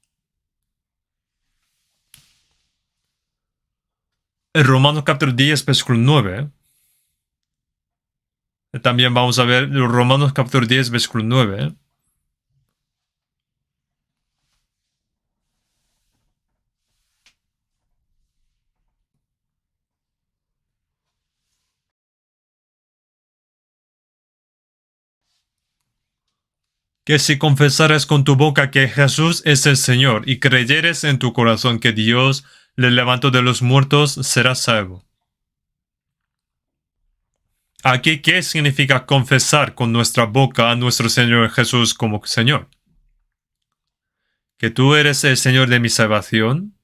En Romanos capítulo 10, versículo 9, también vamos a ver Romanos capítulo 10, versículo 9. Que si confesares con tu boca que Jesús es el Señor y creyeres en tu corazón que Dios le levantó de los muertos, serás salvo. Aquí, ¿qué significa confesar con nuestra boca a nuestro Señor Jesús como Señor? Que tú eres el Señor de mi salvación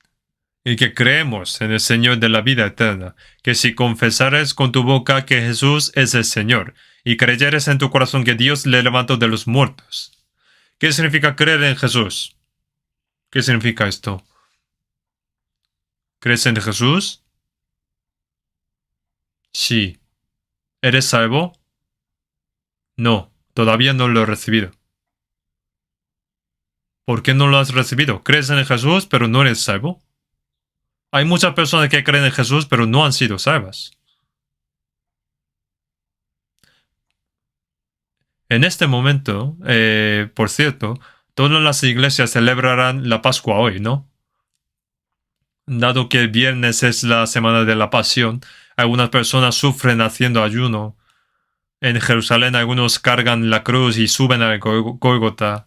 y que creemos en el Señor de la vida eterna. Que si confesares con tu boca que Jesús es el Señor y creyeres en tu corazón que Dios le levantó de los muertos. ¿Qué significa creer en Jesús? ¿Qué significa esto? ¿Crees en Jesús? Sí. ¿Eres salvo? No, todavía no lo he recibido. ¿Por qué no lo has recibido? ¿Crees en Jesús pero no eres salvo? Hay muchas personas que creen en Jesús pero no han sido salvas. En este momento, por cierto, todas las iglesias celebrarán la Pascua hoy, ¿no? Dado que el viernes es la semana de la Pasión, algunas personas sufren haciendo ayuno. En Jerusalén algunos cargan la cruz y suben al Gólgota.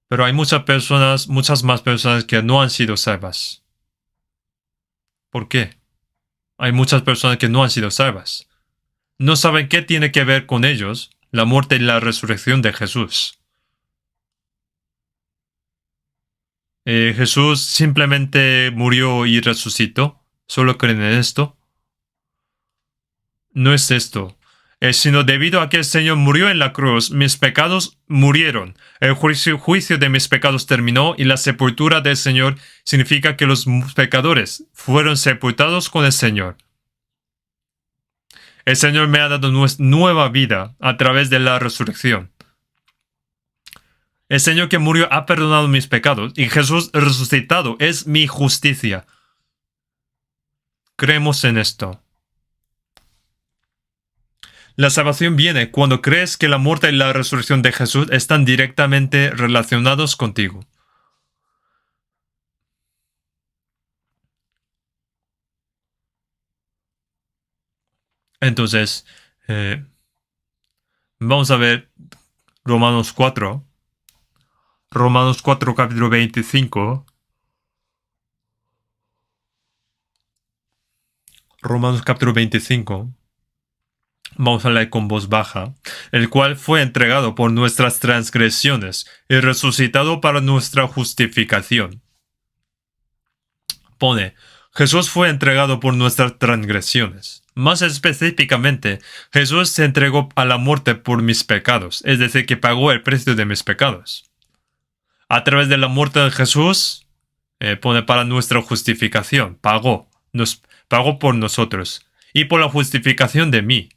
Pero hay muchas más personas que no han sido salvas. ¿Por qué? Hay muchas personas que no han sido salvas. No saben qué tiene que ver con ellos la muerte y la resurrección de Jesús. Jesús simplemente murió y resucitó. ¿Solo creen en esto? No es esto. Sino debido a que el Señor murió en la cruz, mis pecados murieron. El juicio de mis pecados terminó y la sepultura del Señor significa que los pecadores fueron sepultados con el Señor. El Señor me ha dado nueva vida a través de la resurrección. El Señor que murió ha perdonado mis pecados y Jesús resucitado es mi justicia. Creemos en esto. La salvación viene cuando crees que la muerte y la resurrección de Jesús están directamente relacionados contigo. Entonces, vamos a ver Romanos 4. Romanos 4, capítulo 25. Romanos capítulo 25. Vamos a leer con voz baja, el cual fue entregado por nuestras transgresiones y resucitado para nuestra justificación. Pone, Jesús fue entregado por nuestras transgresiones. Más específicamente, Jesús se entregó a la muerte por mis pecados, es decir, que pagó el precio de mis pecados. A través de la muerte de Jesús, pone para nuestra justificación, pagó por nosotros y por la justificación de mí.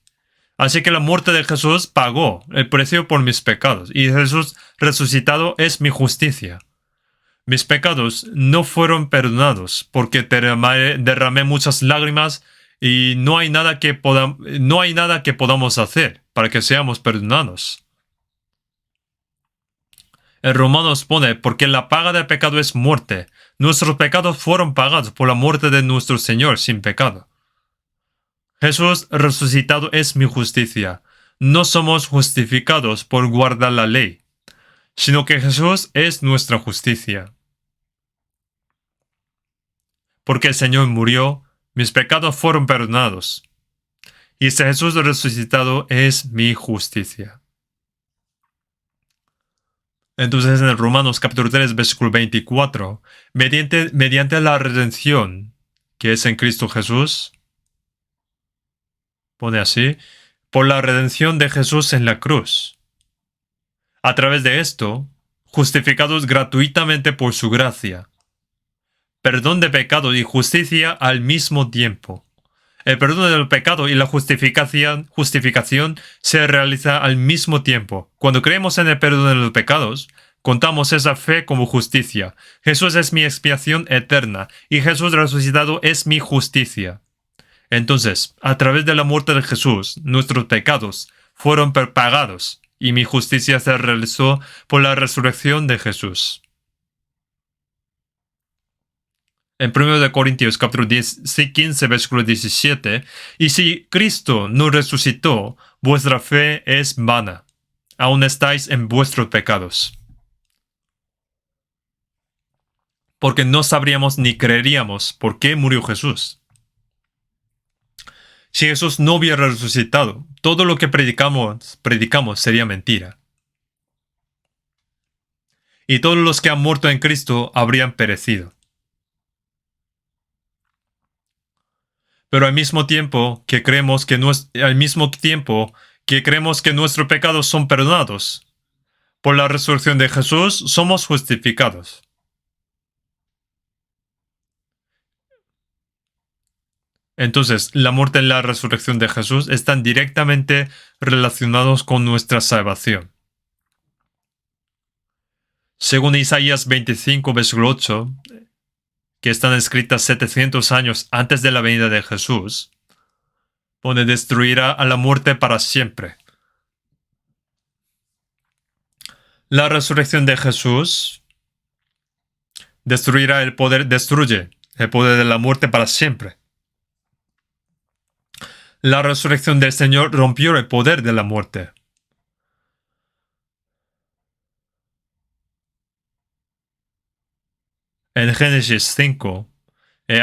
Así que la muerte de Jesús pagó el precio por mis pecados y Jesús resucitado es mi justicia. Mis pecados no fueron perdonados porque derramé muchas lágrimas y no hay nada que podamos hacer para que seamos perdonados. En Romanos pone, porque la paga del pecado es muerte. Nuestros pecados fueron pagados por la muerte de nuestro Señor sin pecado. Jesús resucitado es mi justicia. No somos justificados por guardar la ley, sino que Jesús es nuestra justicia. Porque el Señor murió, mis pecados fueron perdonados. Y este Jesús resucitado es mi justicia. Entonces en Romanos capítulo 3, versículo 24, mediante la redención que es en Cristo Jesús, pone así, por la redención de Jesús en la cruz. A través de esto, justificados gratuitamente por su gracia, perdón de pecado y justicia al mismo tiempo. El perdón del pecado y la justificación se realiza al mismo tiempo. Cuando creemos en el perdón de los pecados, contamos esa fe como justicia. Jesús es mi expiación eterna y Jesús resucitado es mi justicia. Entonces, a través de la muerte de Jesús, nuestros pecados fueron pagados y mi justicia se realizó por la resurrección de Jesús. En 1 Corintios capítulo 15, versículo 17, y si Cristo no resucitó, vuestra fe es vana. Aún estáis en vuestros pecados. Porque no sabríamos ni creeríamos por qué murió Jesús. Si Jesús no hubiera resucitado, todo lo que predicamos sería mentira. Y todos los que han muerto en Cristo habrían perecido. Pero al mismo tiempo que creemos que nuestros pecados son perdonados, por la resurrección de Jesús somos justificados. Entonces, la muerte y la resurrección de Jesús están directamente relacionados con nuestra salvación. Según Isaías 25, versículo 8, que están escritas 700 años antes de la venida de Jesús, pone destruirá a la muerte para siempre. La resurrección de Jesús destruye el poder de la muerte para siempre. La resurrección del Señor rompió el poder de la muerte. En Génesis 5,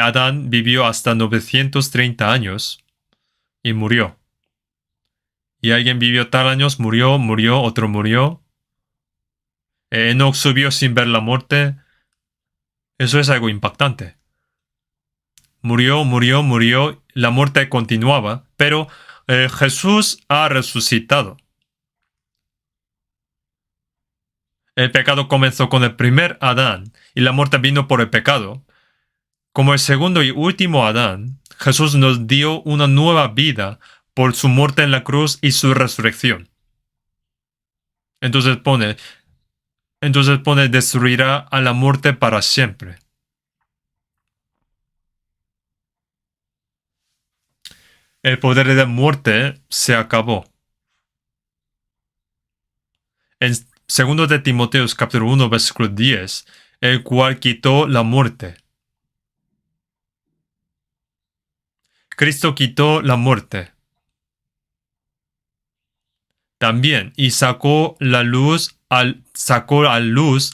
Adán vivió hasta 930 años y murió. Y alguien vivió tal años, murió, otro murió. Enoch subió sin ver la muerte. Eso es algo impactante. Murió, la muerte continuaba, pero Jesús ha resucitado. El pecado comenzó con el primer Adán y la muerte vino por el pecado. Como el segundo y último Adán, Jesús nos dio una nueva vida por su muerte en la cruz y su resurrección. Entonces pone, destruirá a la muerte para siempre. El poder de la muerte se acabó. En 2 de Timoteo capítulo 1, versículo 10, el cual quitó la muerte. Cristo quitó la muerte. También, y sacó a luz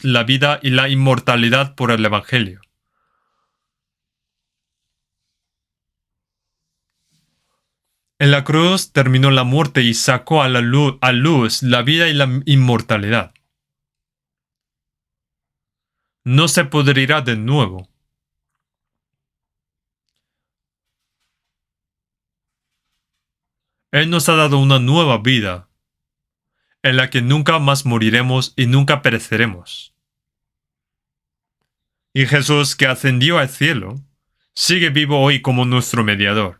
la vida y la inmortalidad por el Evangelio. En la cruz terminó la muerte y sacó a luz la vida y la inmortalidad. No se pudrirá de nuevo. Él nos ha dado una nueva vida, en la que nunca más moriremos y nunca pereceremos. Y Jesús, que ascendió al cielo, sigue vivo hoy como nuestro mediador.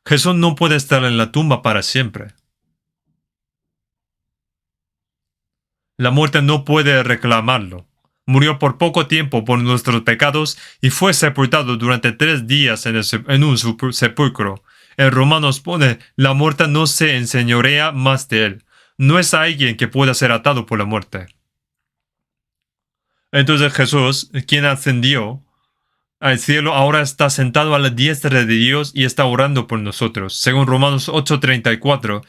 Jesús no puede estar en la tumba para siempre. La muerte no puede reclamarlo. Murió por poco tiempo por nuestros pecados y fue sepultado durante 3 días en un sepulcro. En Romanos pone, la muerte no se enseñorea más de él. No es alguien que pueda ser atado por la muerte. Entonces Jesús, quien ascendió, al cielo, ahora está sentado a la diestra de Dios y está orando por nosotros. Según Romanos 8:34,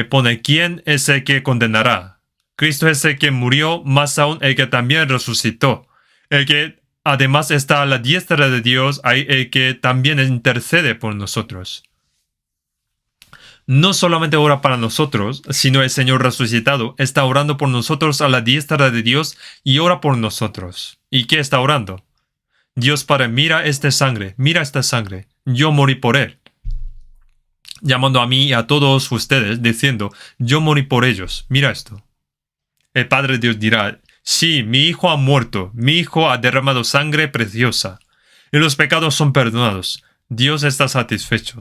pone, ¿quién es el que condenará? Cristo es el que murió, más aún el que también resucitó. El que además está a la diestra de Dios, hay el que también intercede por nosotros. No solamente ora para nosotros, sino el Señor resucitado está orando por nosotros a la diestra de Dios y ora por nosotros. ¿Y qué está orando? Dios Padre, mira esta sangre, yo morí por él. Llamando a mí y a todos ustedes, diciendo, yo morí por ellos, mira esto. El Padre Dios dirá, sí, mi hijo ha muerto, mi hijo ha derramado sangre preciosa, y los pecados son perdonados. Dios está satisfecho.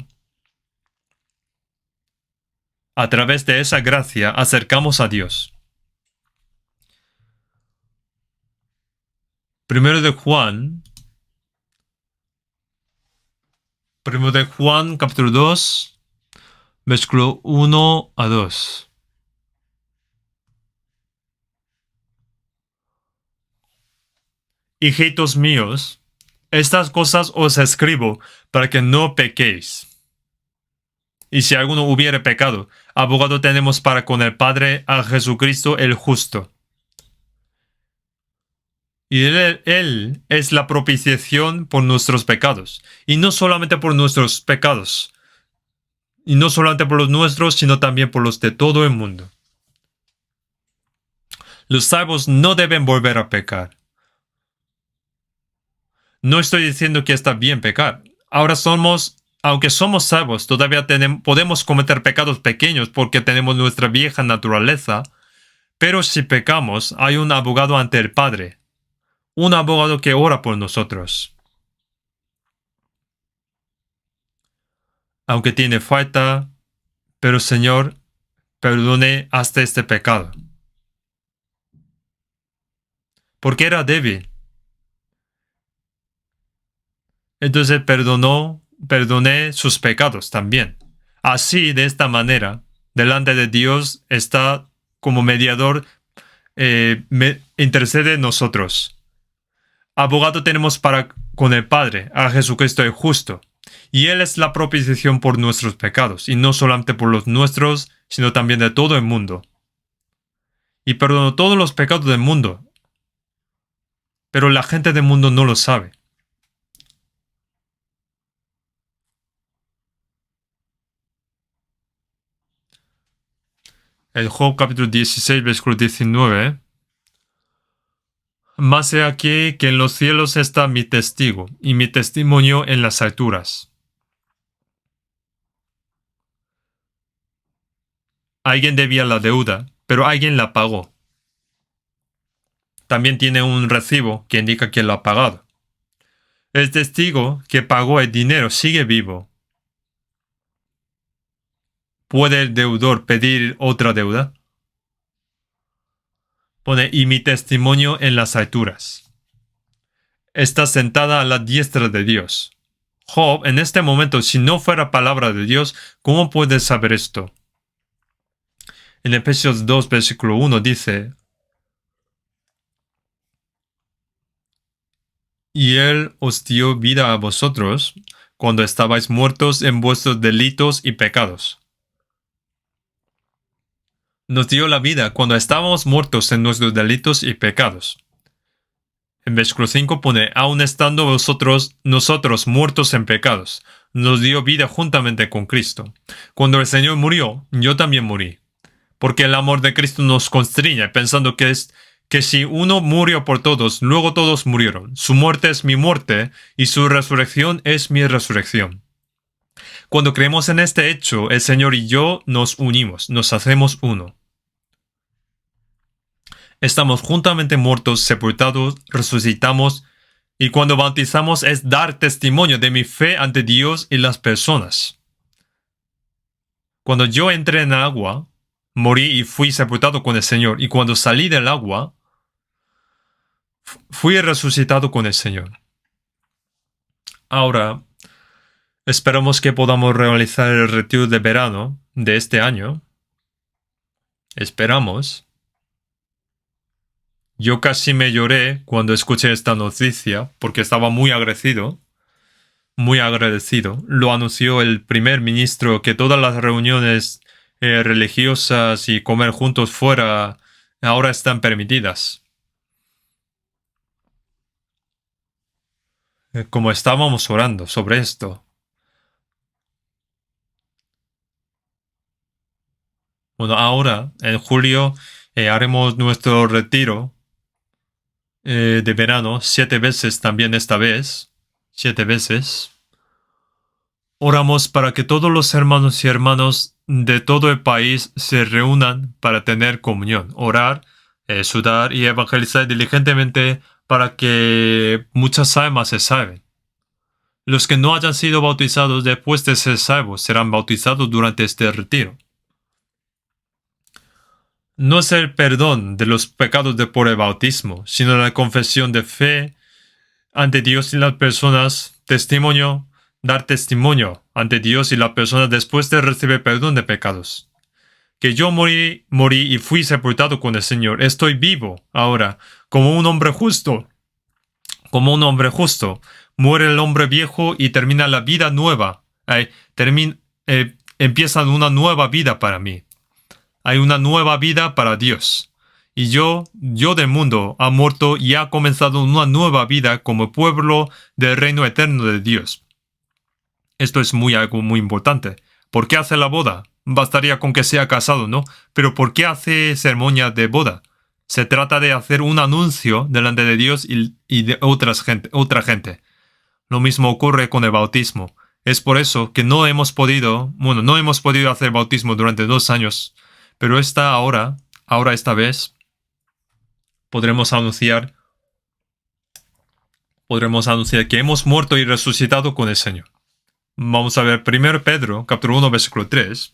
A través de esa gracia acercamos a Dios. Primero de Juan, capítulo 2, versículo 1 a 2. Hijitos míos, estas cosas os escribo para que no pequéis. Y si alguno hubiere pecado, abogado tenemos para con el Padre a Jesucristo el justo. Y él es la propiciación por nuestros pecados. Y no solamente por nuestros pecados. Y no solamente por los nuestros, sino también por los de todo el mundo. Los salvos no deben volver a pecar. No estoy diciendo que está bien pecar. Ahora aunque somos salvos, todavía podemos cometer pecados pequeños porque tenemos nuestra vieja naturaleza. Pero si pecamos, hay un abogado ante el Padre. Un abogado que ora por nosotros. Aunque tiene falta, pero Señor, perdone hasta este pecado. Porque era débil. Entonces perdoné sus pecados también. Así, de esta manera, delante de Dios está como mediador, intercede en nosotros. Abogado tenemos con el Padre, a Jesucristo el justo. Y Él es la propiciación por nuestros pecados, y no solamente por los nuestros, sino también de todo el mundo. Y perdonó todos los pecados del mundo. Pero la gente del mundo no lo sabe. El Job capítulo 16, versículo 19. Mas he aquí que en los cielos está mi testigo, y mi testimonio en las alturas. Alguien debía la deuda, pero alguien la pagó. También tiene un recibo que indica quién lo ha pagado. El testigo que pagó el dinero sigue vivo. ¿Puede el deudor pedir otra deuda? Pone, y mi testimonio en las alturas. Está sentada a la diestra de Dios. Job, en este momento, si no fuera palabra de Dios, ¿cómo puedes saber esto? En Efesios 2, versículo 1 dice, y Él os dio vida a vosotros cuando estabais muertos en vuestros delitos y pecados. Nos dio la vida cuando estábamos muertos en nuestros delitos y pecados. En versículo 5 pone, aun estando nosotros muertos en pecados, nos dio vida juntamente con Cristo. Cuando el Señor murió, yo también morí. Porque el amor de Cristo nos constriñe, pensando que si uno murió por todos, luego todos murieron. Su muerte es mi muerte, y su resurrección es mi resurrección. Cuando creemos en este hecho, el Señor y yo nos unimos, nos hacemos uno. Estamos juntamente muertos, sepultados, resucitamos, y cuando bautizamos es dar testimonio de mi fe ante Dios y las personas. Cuando yo entré en el agua, morí y fui sepultado con el Señor, y cuando salí del agua, fui resucitado con el Señor. Ahora, esperamos que podamos realizar el retiro de verano de este año. Esperamos. Yo casi me lloré cuando escuché esta noticia porque estaba muy agradecido. Muy agradecido. Lo anunció el primer ministro que todas las reuniones religiosas y comer juntos fuera ahora están permitidas. Como estábamos orando sobre esto. Bueno, ahora, en julio, haremos nuestro retiro de verano 7 veces también esta vez. 7 veces. Oramos para que todos los hermanos y hermanas de todo el país se reúnan para tener comunión, orar, sudar y evangelizar diligentemente para que muchas almas se salven. Los que no hayan sido bautizados después de ser salvos serán bautizados durante este retiro. No es el perdón de los pecados de por el bautismo, sino la confesión de fe ante Dios y las personas, dar testimonio ante Dios y las personas después de recibir perdón de pecados. Que yo morí y fui sepultado con el Señor. Estoy vivo ahora, como un hombre justo. Como un hombre justo. Muere el hombre viejo y termina la vida nueva. Empieza una nueva vida para mí. Hay una nueva vida para Dios. Y yo del mundo, ha muerto y ha comenzado una nueva vida como pueblo del reino eterno de Dios. Esto es algo muy importante. ¿Por qué hace la boda? Bastaría con que sea casado, ¿no? Pero ¿por qué hace ceremonia de boda? Se trata de hacer un anuncio delante de Dios y de otra gente. Lo mismo ocurre con el bautismo. Es por eso que no hemos podido hacer bautismo durante 2 años. Pero esta vez, podremos anunciar que hemos muerto y resucitado con el Señor. Vamos a ver 1 Pedro, capítulo 1, versículo 3.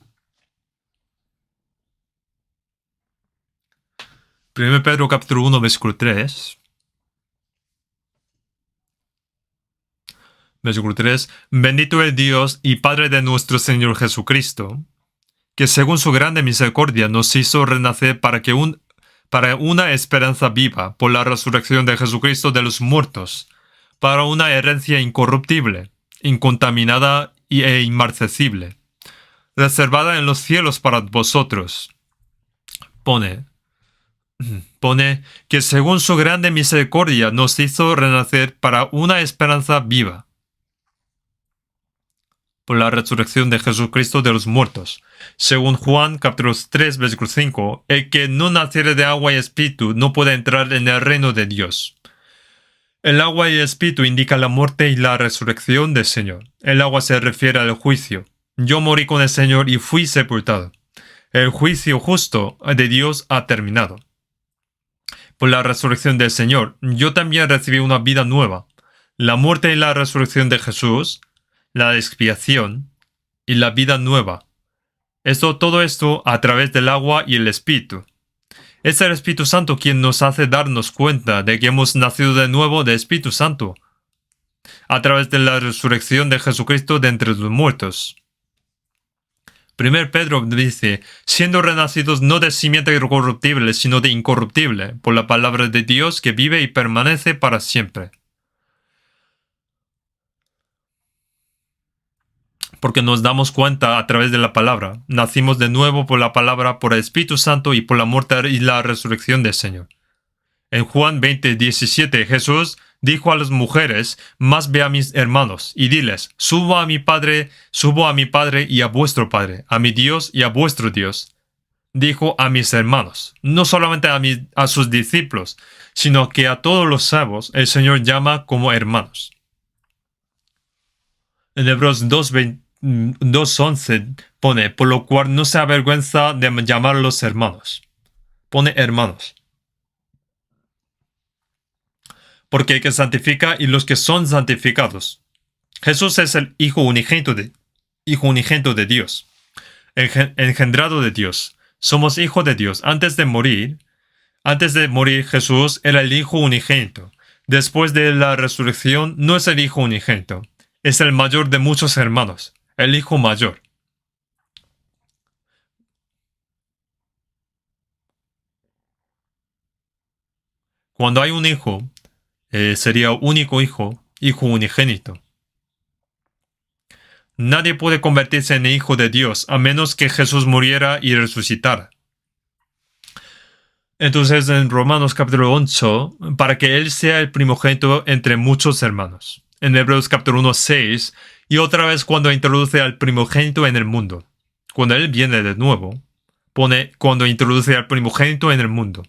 1 Pedro, capítulo 1, versículo 3. Versículo 3. Bendito el Dios y Padre de nuestro Señor Jesucristo, que según su grande misericordia nos hizo renacer para una esperanza viva por la resurrección de Jesucristo de los muertos, para una herencia incorruptible, incontaminada e inmarcesible, reservada en los cielos para vosotros. Pone que según su grande misericordia nos hizo renacer para una esperanza viva, por la resurrección de Jesucristo de los muertos. Según Juan capítulo 3, versículo 5, el que no naciere de agua y espíritu no puede entrar en el reino de Dios. El agua y el espíritu indican la muerte y la resurrección del Señor. El agua se refiere al juicio. Yo morí con el Señor y fui sepultado. El juicio justo de Dios ha terminado. Por la resurrección del Señor, yo también recibí una vida nueva. La muerte y la resurrección de Jesús, la expiación y la vida nueva. Todo esto a través del agua y el Espíritu. Es el Espíritu Santo quien nos hace darnos cuenta de que hemos nacido de nuevo del Espíritu Santo, a través de la resurrección de Jesucristo de entre los muertos. 1 Pedro dice, siendo renacidos no de simiente incorruptible, sino de incorruptible, por la palabra de Dios que vive y permanece para siempre. Porque nos damos cuenta a través de la palabra. Nacimos de nuevo por la palabra, por el Espíritu Santo y por la muerte y la resurrección del Señor. En Juan 20:17, Jesús dijo a las mujeres, más ve a mis hermanos y diles, subo a mi Padre y a vuestro Padre, a mi Dios y a vuestro Dios. Dijo a mis hermanos, no solamente a sus discípulos, sino que a todos los salvos el Señor llama como hermanos. En Hebreos 2:11 pone, por lo cual no se avergüenza de llamarlos hermanos. Pone hermanos. Porque el que santifica y los que son santificados. Jesús es el Hijo unigénito de Dios, engendrado de Dios. Somos hijos de Dios. Antes de morir, Jesús era el Hijo unigénito. Después de la resurrección, no es el Hijo unigénito. Es el mayor de muchos hermanos, el Hijo mayor. Cuando hay un hijo, sería único hijo, hijo unigénito. Nadie puede convertirse en hijo de Dios a menos que Jesús muriera y resucitara. Entonces en Romanos capítulo 8, para que Él sea el primogénito entre muchos hermanos. En Hebreos capítulo 1, 6, y otra vez cuando introduce al primogénito en el mundo. Cuando Él viene de nuevo, pone cuando introduce al primogénito en el mundo.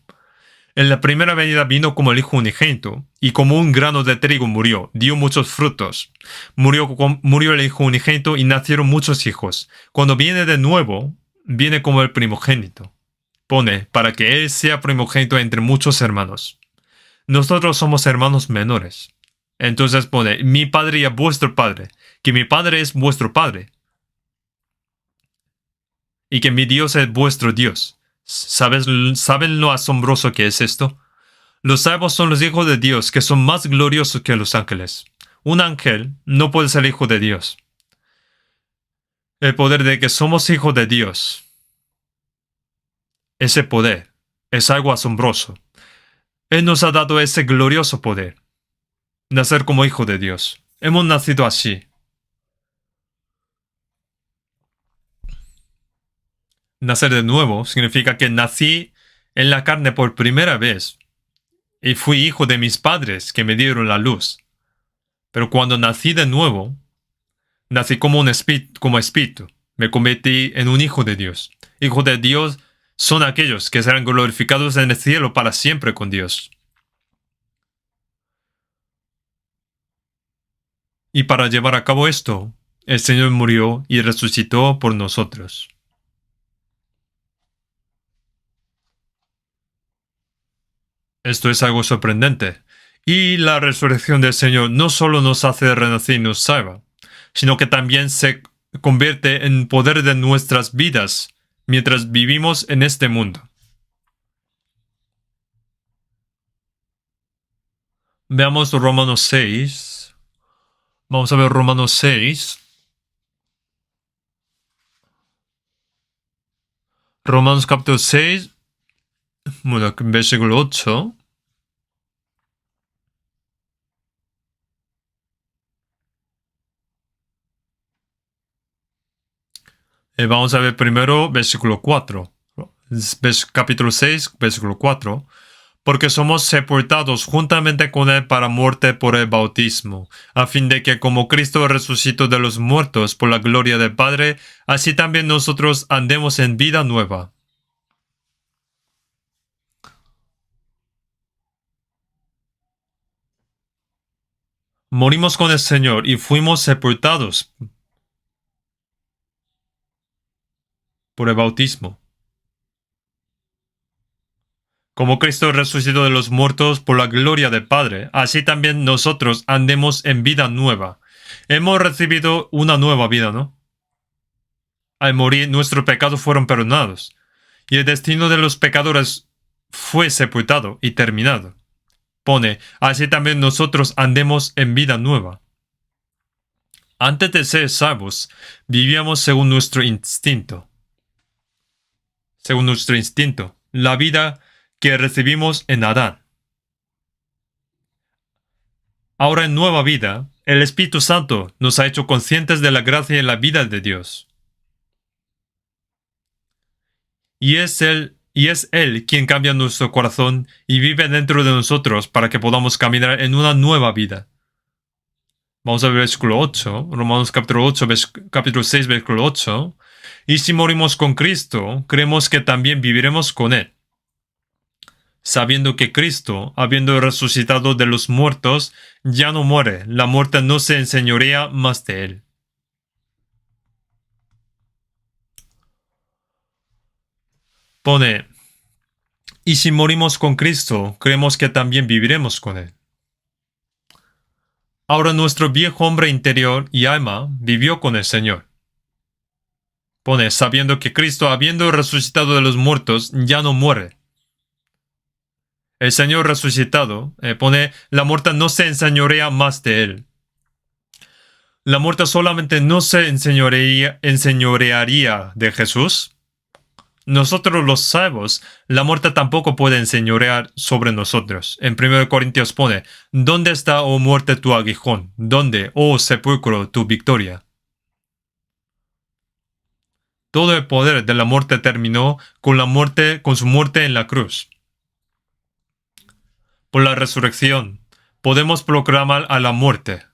En la primera venida vino como el hijo unigénito, y como un grano de trigo murió, dio muchos frutos. Murió el hijo unigénito y nacieron muchos hijos. Cuando viene de nuevo, viene como el primogénito. Pone, para que Él sea primogénito entre muchos hermanos. Nosotros somos hermanos menores. Entonces pone, mi padre y vuestro padre, que mi padre es vuestro padre, y que mi Dios es vuestro Dios. ¿Saben lo asombroso que es esto? Los salvos son los hijos de Dios, que son más gloriosos que los ángeles. Un ángel no puede ser hijo de Dios. El poder de que somos hijos de Dios, ese poder, es algo asombroso. Él nos ha dado ese glorioso poder. Nacer como hijo de Dios. Hemos nacido así. Nacer de nuevo significa que nací en la carne por primera vez y fui hijo de mis padres que me dieron la luz. Pero cuando nací de nuevo, nací como espíritu. Me convertí en un hijo de Dios. Hijos de Dios son aquellos que serán glorificados en el cielo para siempre con Dios. Y para llevar a cabo esto, el Señor murió y resucitó por nosotros. Esto es algo sorprendente. Y la resurrección del Señor no solo nos hace renacer y nos salva, sino que también se convierte en poder de nuestras vidas mientras vivimos en este mundo. Veamos Romanos 6. Vamos a ver Romanos 6. Romanos capítulo 6, bueno, versículo 8. Vamos a ver primero versículo 4. Capítulo 6, versículo 4. Porque somos sepultados juntamente con Él para muerte por el bautismo, a fin de que como Cristo resucitó de los muertos por la gloria del Padre, así también nosotros andemos en vida nueva. Morimos con el Señor y fuimos sepultados por el bautismo. Como Cristo resucitó de los muertos por la gloria del Padre, así también nosotros andemos en vida nueva. Hemos recibido una nueva vida, ¿no? Al morir, nuestros pecados fueron perdonados, y el destino de los pecadores fue sepultado y terminado. Pone, así también nosotros andemos en vida nueva. Antes de ser salvos, vivíamos según nuestro instinto. Según nuestro instinto, la vida que recibimos en Adán. Ahora en nueva vida, el Espíritu Santo nos ha hecho conscientes de la gracia y la vida de Dios. Y es Él quien cambia nuestro corazón y vive dentro de nosotros para que podamos caminar en una nueva vida. Vamos a ver versículo 8, Romanos capítulo 8, capítulo 6, versículo 8. Y si morimos con Cristo, creemos que también viviremos con Él, sabiendo que Cristo, habiendo resucitado de los muertos, ya no muere, la muerte no se enseñorea más de Él. Pone, y si morimos con Cristo, creemos que también viviremos con Él. Ahora nuestro viejo hombre interior y alma vivió con el Señor. Pone, sabiendo que Cristo, habiendo resucitado de los muertos, ya no muere. El Señor resucitado, pone, la muerte no se enseñorea más de Él. La muerte solamente no se enseñorearía de Jesús. Nosotros los salvos, la muerte tampoco puede enseñorear sobre nosotros. En 1 Corintios pone, ¿dónde está, oh muerte, tu aguijón? ¿Dónde, oh sepulcro, tu victoria? Todo el poder de la muerte terminó con su muerte en la cruz. Por la resurrección, podemos proclamar a la muerte.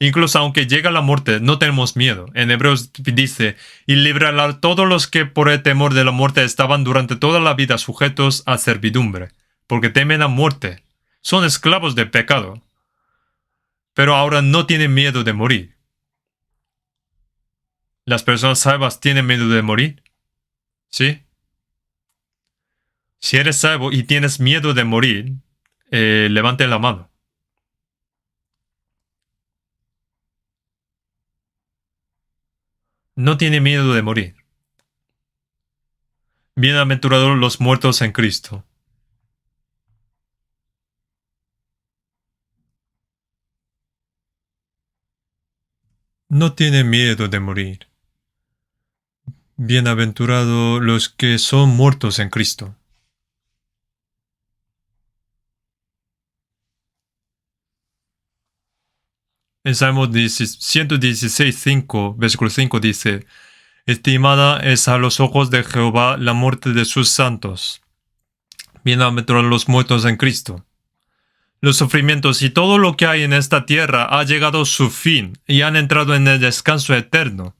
Incluso aunque llega la muerte, no tenemos miedo. En Hebreos dice, y librará a todos los que por el temor de la muerte estaban durante toda la vida sujetos a servidumbre, porque temen a muerte. Son esclavos del pecado. Pero ahora no tienen miedo de morir. ¿Las personas salvas tienen miedo de morir? ¿Sí? Si eres salvo y tienes miedo de morir, levante la mano. No tiene miedo de morir. Bienaventurados los muertos en Cristo. No tiene miedo de morir. Bienaventurados los que son muertos en Cristo. En Salmo 116:5, versículo 5 dice, estimada es a los ojos de Jehová la muerte de sus santos. Bienaventurados los muertos en Cristo. Los sufrimientos y todo lo que hay en esta tierra ha llegado a su fin y han entrado en el descanso eterno.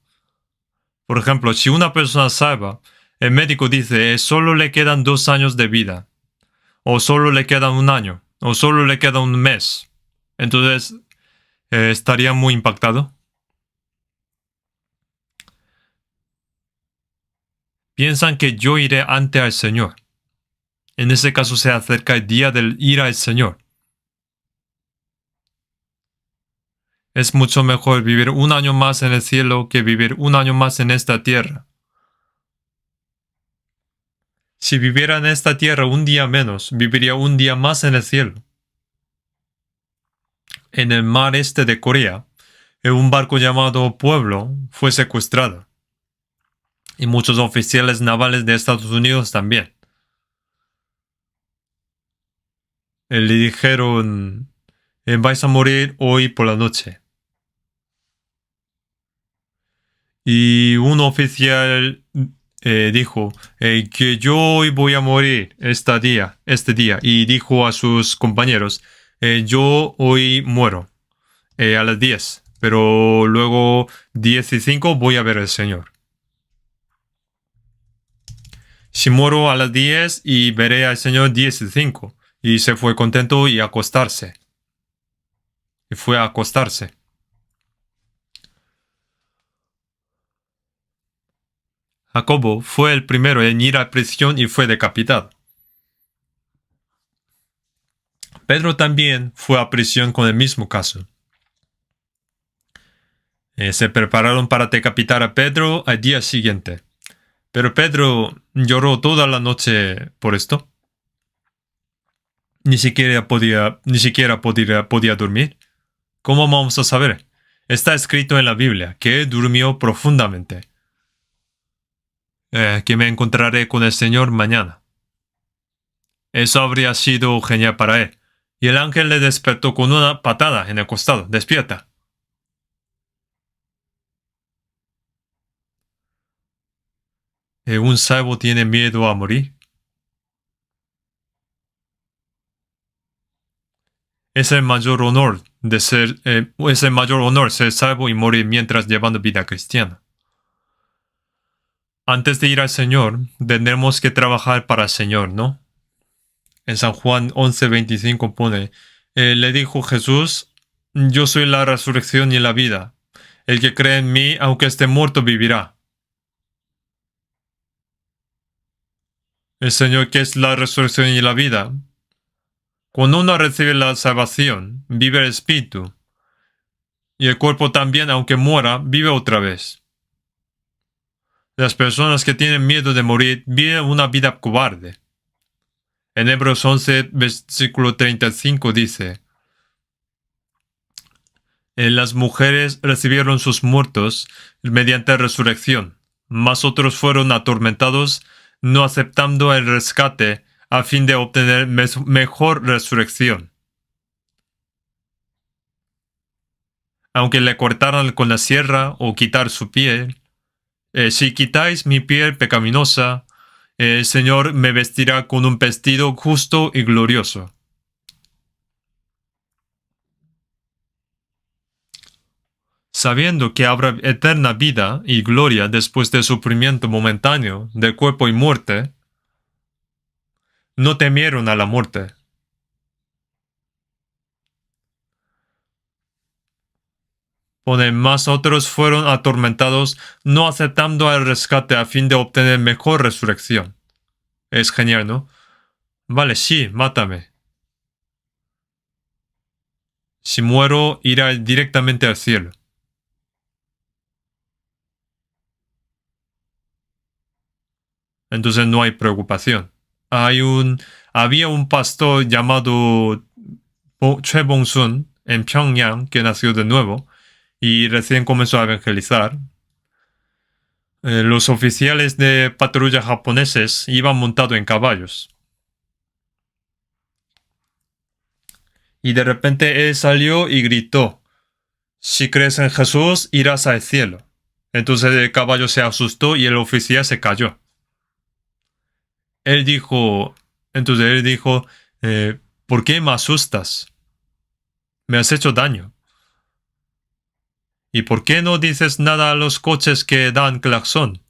Por ejemplo, si una persona salva, el médico dice solo le quedan 2 años de vida, o solo le queda 1 año, o solo le queda 1 mes. Entonces, ¿estaría muy impactado? Piensan que yo iré ante al Señor. En ese caso se acerca el día del ir al Señor. Es mucho mejor vivir 1 año más en el cielo que vivir 1 año más en esta tierra. Si viviera en esta tierra 1 día menos, viviría 1 día más en el cielo. En el mar este de Corea, un barco llamado Pueblo fue secuestrado. Y muchos oficiales navales de Estados Unidos también. Le dijeron, vais a morir hoy por la noche. Y un oficial dijo que yo hoy voy a morir este día. Y dijo a sus compañeros, yo hoy muero a las 10, pero luego 10:05 voy a ver al Señor. Si muero a las 10 y veré al Señor 10:05. Y se fue contento y a acostarse. Y fue a acostarse. Jacobo fue el primero en ir a prisión y fue decapitado. Pedro también fue a prisión con el mismo caso. Se prepararon para decapitar a Pedro al día siguiente. Pero Pedro lloró toda la noche por esto. Ni siquiera podía dormir. ¿Cómo vamos a saber? Está escrito en la Biblia que él durmió profundamente. Que me encontraré con el Señor mañana. Eso habría sido genial para él. Y el ángel le despertó con una patada en el costado. ¡Despierta! ¿Un salvo tiene miedo a morir? Es el mayor honor ser salvo y morir mientras llevando vida cristiana. Antes de ir al Señor, tendremos que trabajar para el Señor, ¿no? En San Juan 11:25 pone, le dijo Jesús, yo soy la resurrección y la vida. El que cree en mí, aunque esté muerto, vivirá. El Señor, que es la resurrección y la vida. Cuando uno recibe la salvación, vive el espíritu. Y el cuerpo también, aunque muera, vive otra vez. Las personas que tienen miedo de morir viven una vida cobarde. En Hebreos 11, versículo 35 dice, las mujeres recibieron sus muertos mediante resurrección, mas otros fueron atormentados, no aceptando el rescate a fin de obtener mejor resurrección. Aunque le cortaran con la sierra o quitar su piel, si quitáis mi piel pecaminosa, el Señor me vestirá con un vestido justo y glorioso. Sabiendo que habrá eterna vida y gloria después del sufrimiento momentáneo del cuerpo y muerte, no temieron a la muerte. Más otros fueron atormentados, no aceptando el rescate a fin de obtener mejor resurrección. Es genial, ¿no? Vale, sí, mátame. Si muero, iré directamente al cielo. Entonces no hay preocupación. Había un pastor llamado Choi Bong-sun en Pyongyang que nació de nuevo y recién comenzó a evangelizar. Los oficiales de patrulla japoneses iban montados en caballos. Y de repente él salió y gritó: si crees en Jesús, irás al cielo. Entonces el caballo se asustó y el oficial se cayó. Entonces él dijo, ¿por qué me asustas? Me has hecho daño. ¿Y por qué no dices nada a los coches que dan claxon?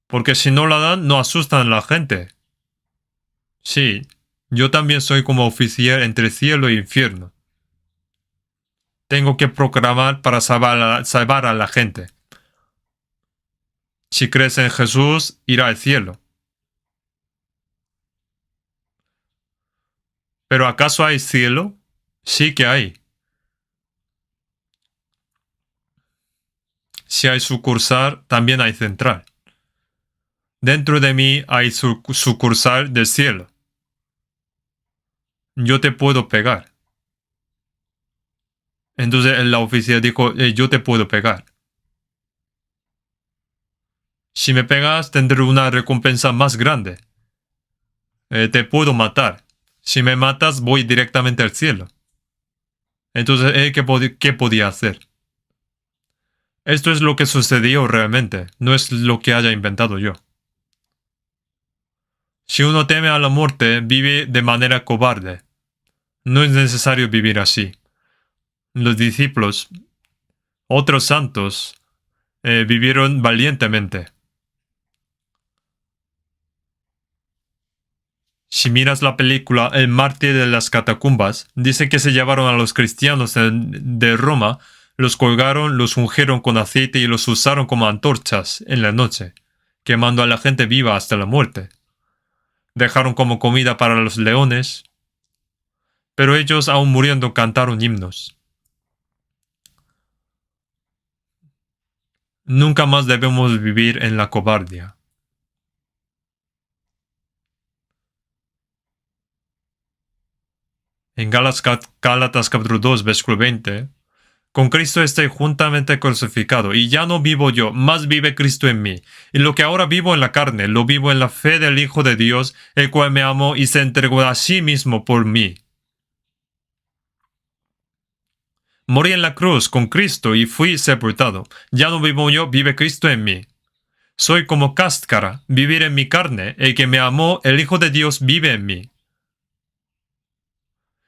Porque si no la dan, no asustan a la gente. Sí, yo también soy como oficial entre cielo e infierno. Tengo que proclamar para salvar a la gente. Si crees en Jesús, irá al cielo. ¿Pero acaso hay cielo? Sí que hay. Si hay sucursal, también hay central. Dentro de mí hay sucursal del cielo. Yo te puedo pegar. Entonces la oficial dijo, yo te puedo pegar. Si me pegas, tendré una recompensa más grande. Te puedo matar. Si me matas, voy directamente al cielo. Entonces, ¿qué podía hacer? Esto es lo que sucedió realmente, no es lo que haya inventado yo. Si uno teme a la muerte, vive de manera cobarde. No es necesario vivir así. Los discípulos, otros santos, vivieron valientemente. Si miras la película El mártir de las catacumbas, dice que se llevaron a los cristianos de Roma, los colgaron, los ungieron con aceite y los usaron como antorchas en la noche, quemando a la gente viva hasta la muerte. Dejaron como comida para los leones, pero ellos, aún muriendo, cantaron himnos. Nunca más debemos vivir en la cobardía. En Gálatas capítulo 2, versículo 20, con Cristo estoy juntamente crucificado, y ya no vivo yo, más vive Cristo en mí. Y lo que ahora vivo en la carne, lo vivo en la fe del Hijo de Dios, el cual me amó y se entregó a sí mismo por mí. Morí en la cruz con Cristo y fui sepultado. Ya no vivo yo, vive Cristo en mí. Soy como cáscara, vivir en mi carne, el que me amó, el Hijo de Dios, vive en mí.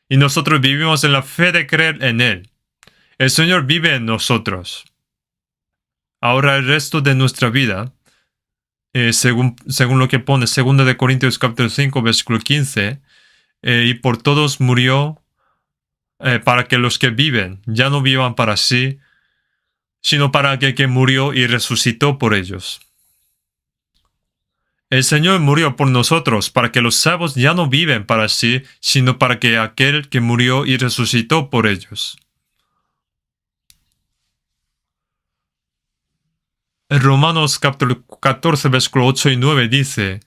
Y nosotros vivimos en la fe de creer en Él. El Señor vive en nosotros. Ahora el resto de nuestra vida, según lo que pone 2 Corintios capítulo 5, versículo 15, y por todos murió, para que los que viven ya no vivan para sí, sino para aquel que murió y resucitó por ellos. El Señor murió por nosotros, para que los salvos ya no viven para sí, sino para que aquel que murió y resucitó por ellos. En Romanos capítulo 14, versículo 8 y 9 dice,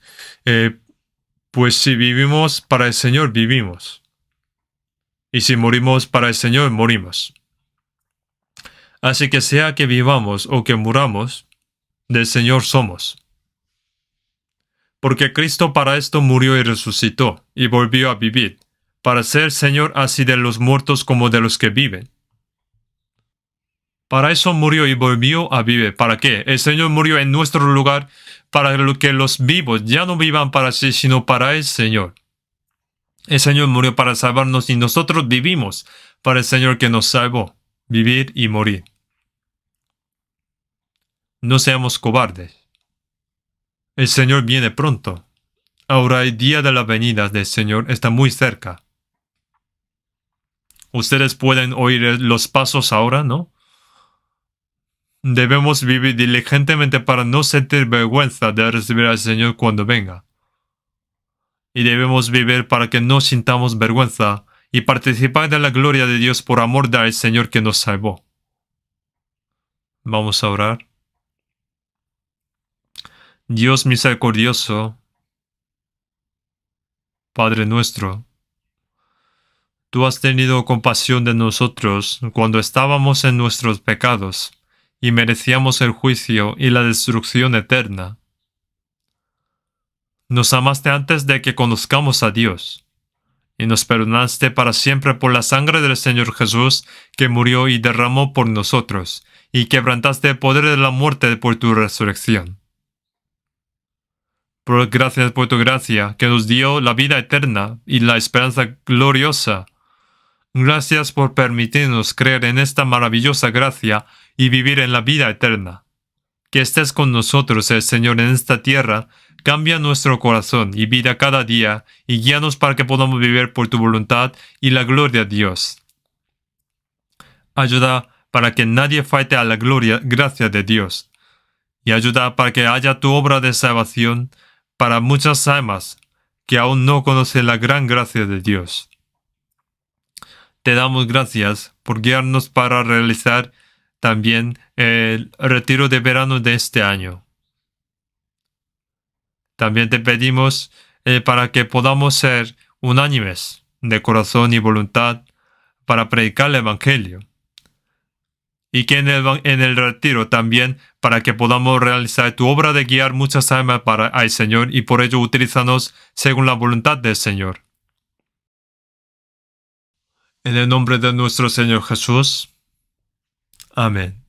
pues si vivimos para el Señor, vivimos. Y si morimos para el Señor, morimos. Así que sea que vivamos o que muramos, del Señor somos. Porque Cristo para esto murió y resucitó, y volvió a vivir, para ser Señor así de los muertos como de los que viven. Para eso murió y volvió a vivir. ¿Para qué? El Señor murió en nuestro lugar para que los vivos ya no vivan para sí, sino para el Señor. El Señor murió para salvarnos y nosotros vivimos para el Señor que nos salvó, vivir y morir. No seamos cobardes. El Señor viene pronto. Ahora el día de la venida del Señor está muy cerca. Ustedes pueden oír los pasos ahora, ¿no? Debemos vivir diligentemente para no sentir vergüenza de recibir al Señor cuando venga. Y debemos vivir para que no sintamos vergüenza y participar de la gloria de Dios por amor del Señor que nos salvó. Vamos a orar. Dios misericordioso, Padre nuestro, tú has tenido compasión de nosotros cuando estábamos en nuestros pecados y merecíamos el juicio y la destrucción eterna. Nos amaste antes de que conozcamos a Dios, y nos perdonaste para siempre por la sangre del Señor Jesús que murió y derramó por nosotros, y quebrantaste el poder de la muerte por tu resurrección. Gracias por tu gracia, que nos dio la vida eterna y la esperanza gloriosa. Gracias por permitirnos creer en esta maravillosa gracia y vivir en la vida eterna. Que estés con nosotros, el Señor, en esta tierra. Cambia nuestro corazón y vida cada día y guíanos para que podamos vivir por tu voluntad y la gloria de Dios. Ayuda para que nadie falte a la gracia de Dios. Y ayuda para que haya tu obra de salvación para muchas almas que aún no conocen la gran gracia de Dios. Te damos gracias por guiarnos para realizar también el retiro de verano de este año. También te pedimos para que podamos ser unánimes de corazón y voluntad para predicar el Evangelio. Y que en el retiro también para que podamos realizar tu obra de guiar muchas almas para el Señor y por ello utilízanos según la voluntad del Señor. En el nombre de nuestro Señor Jesús. Amén.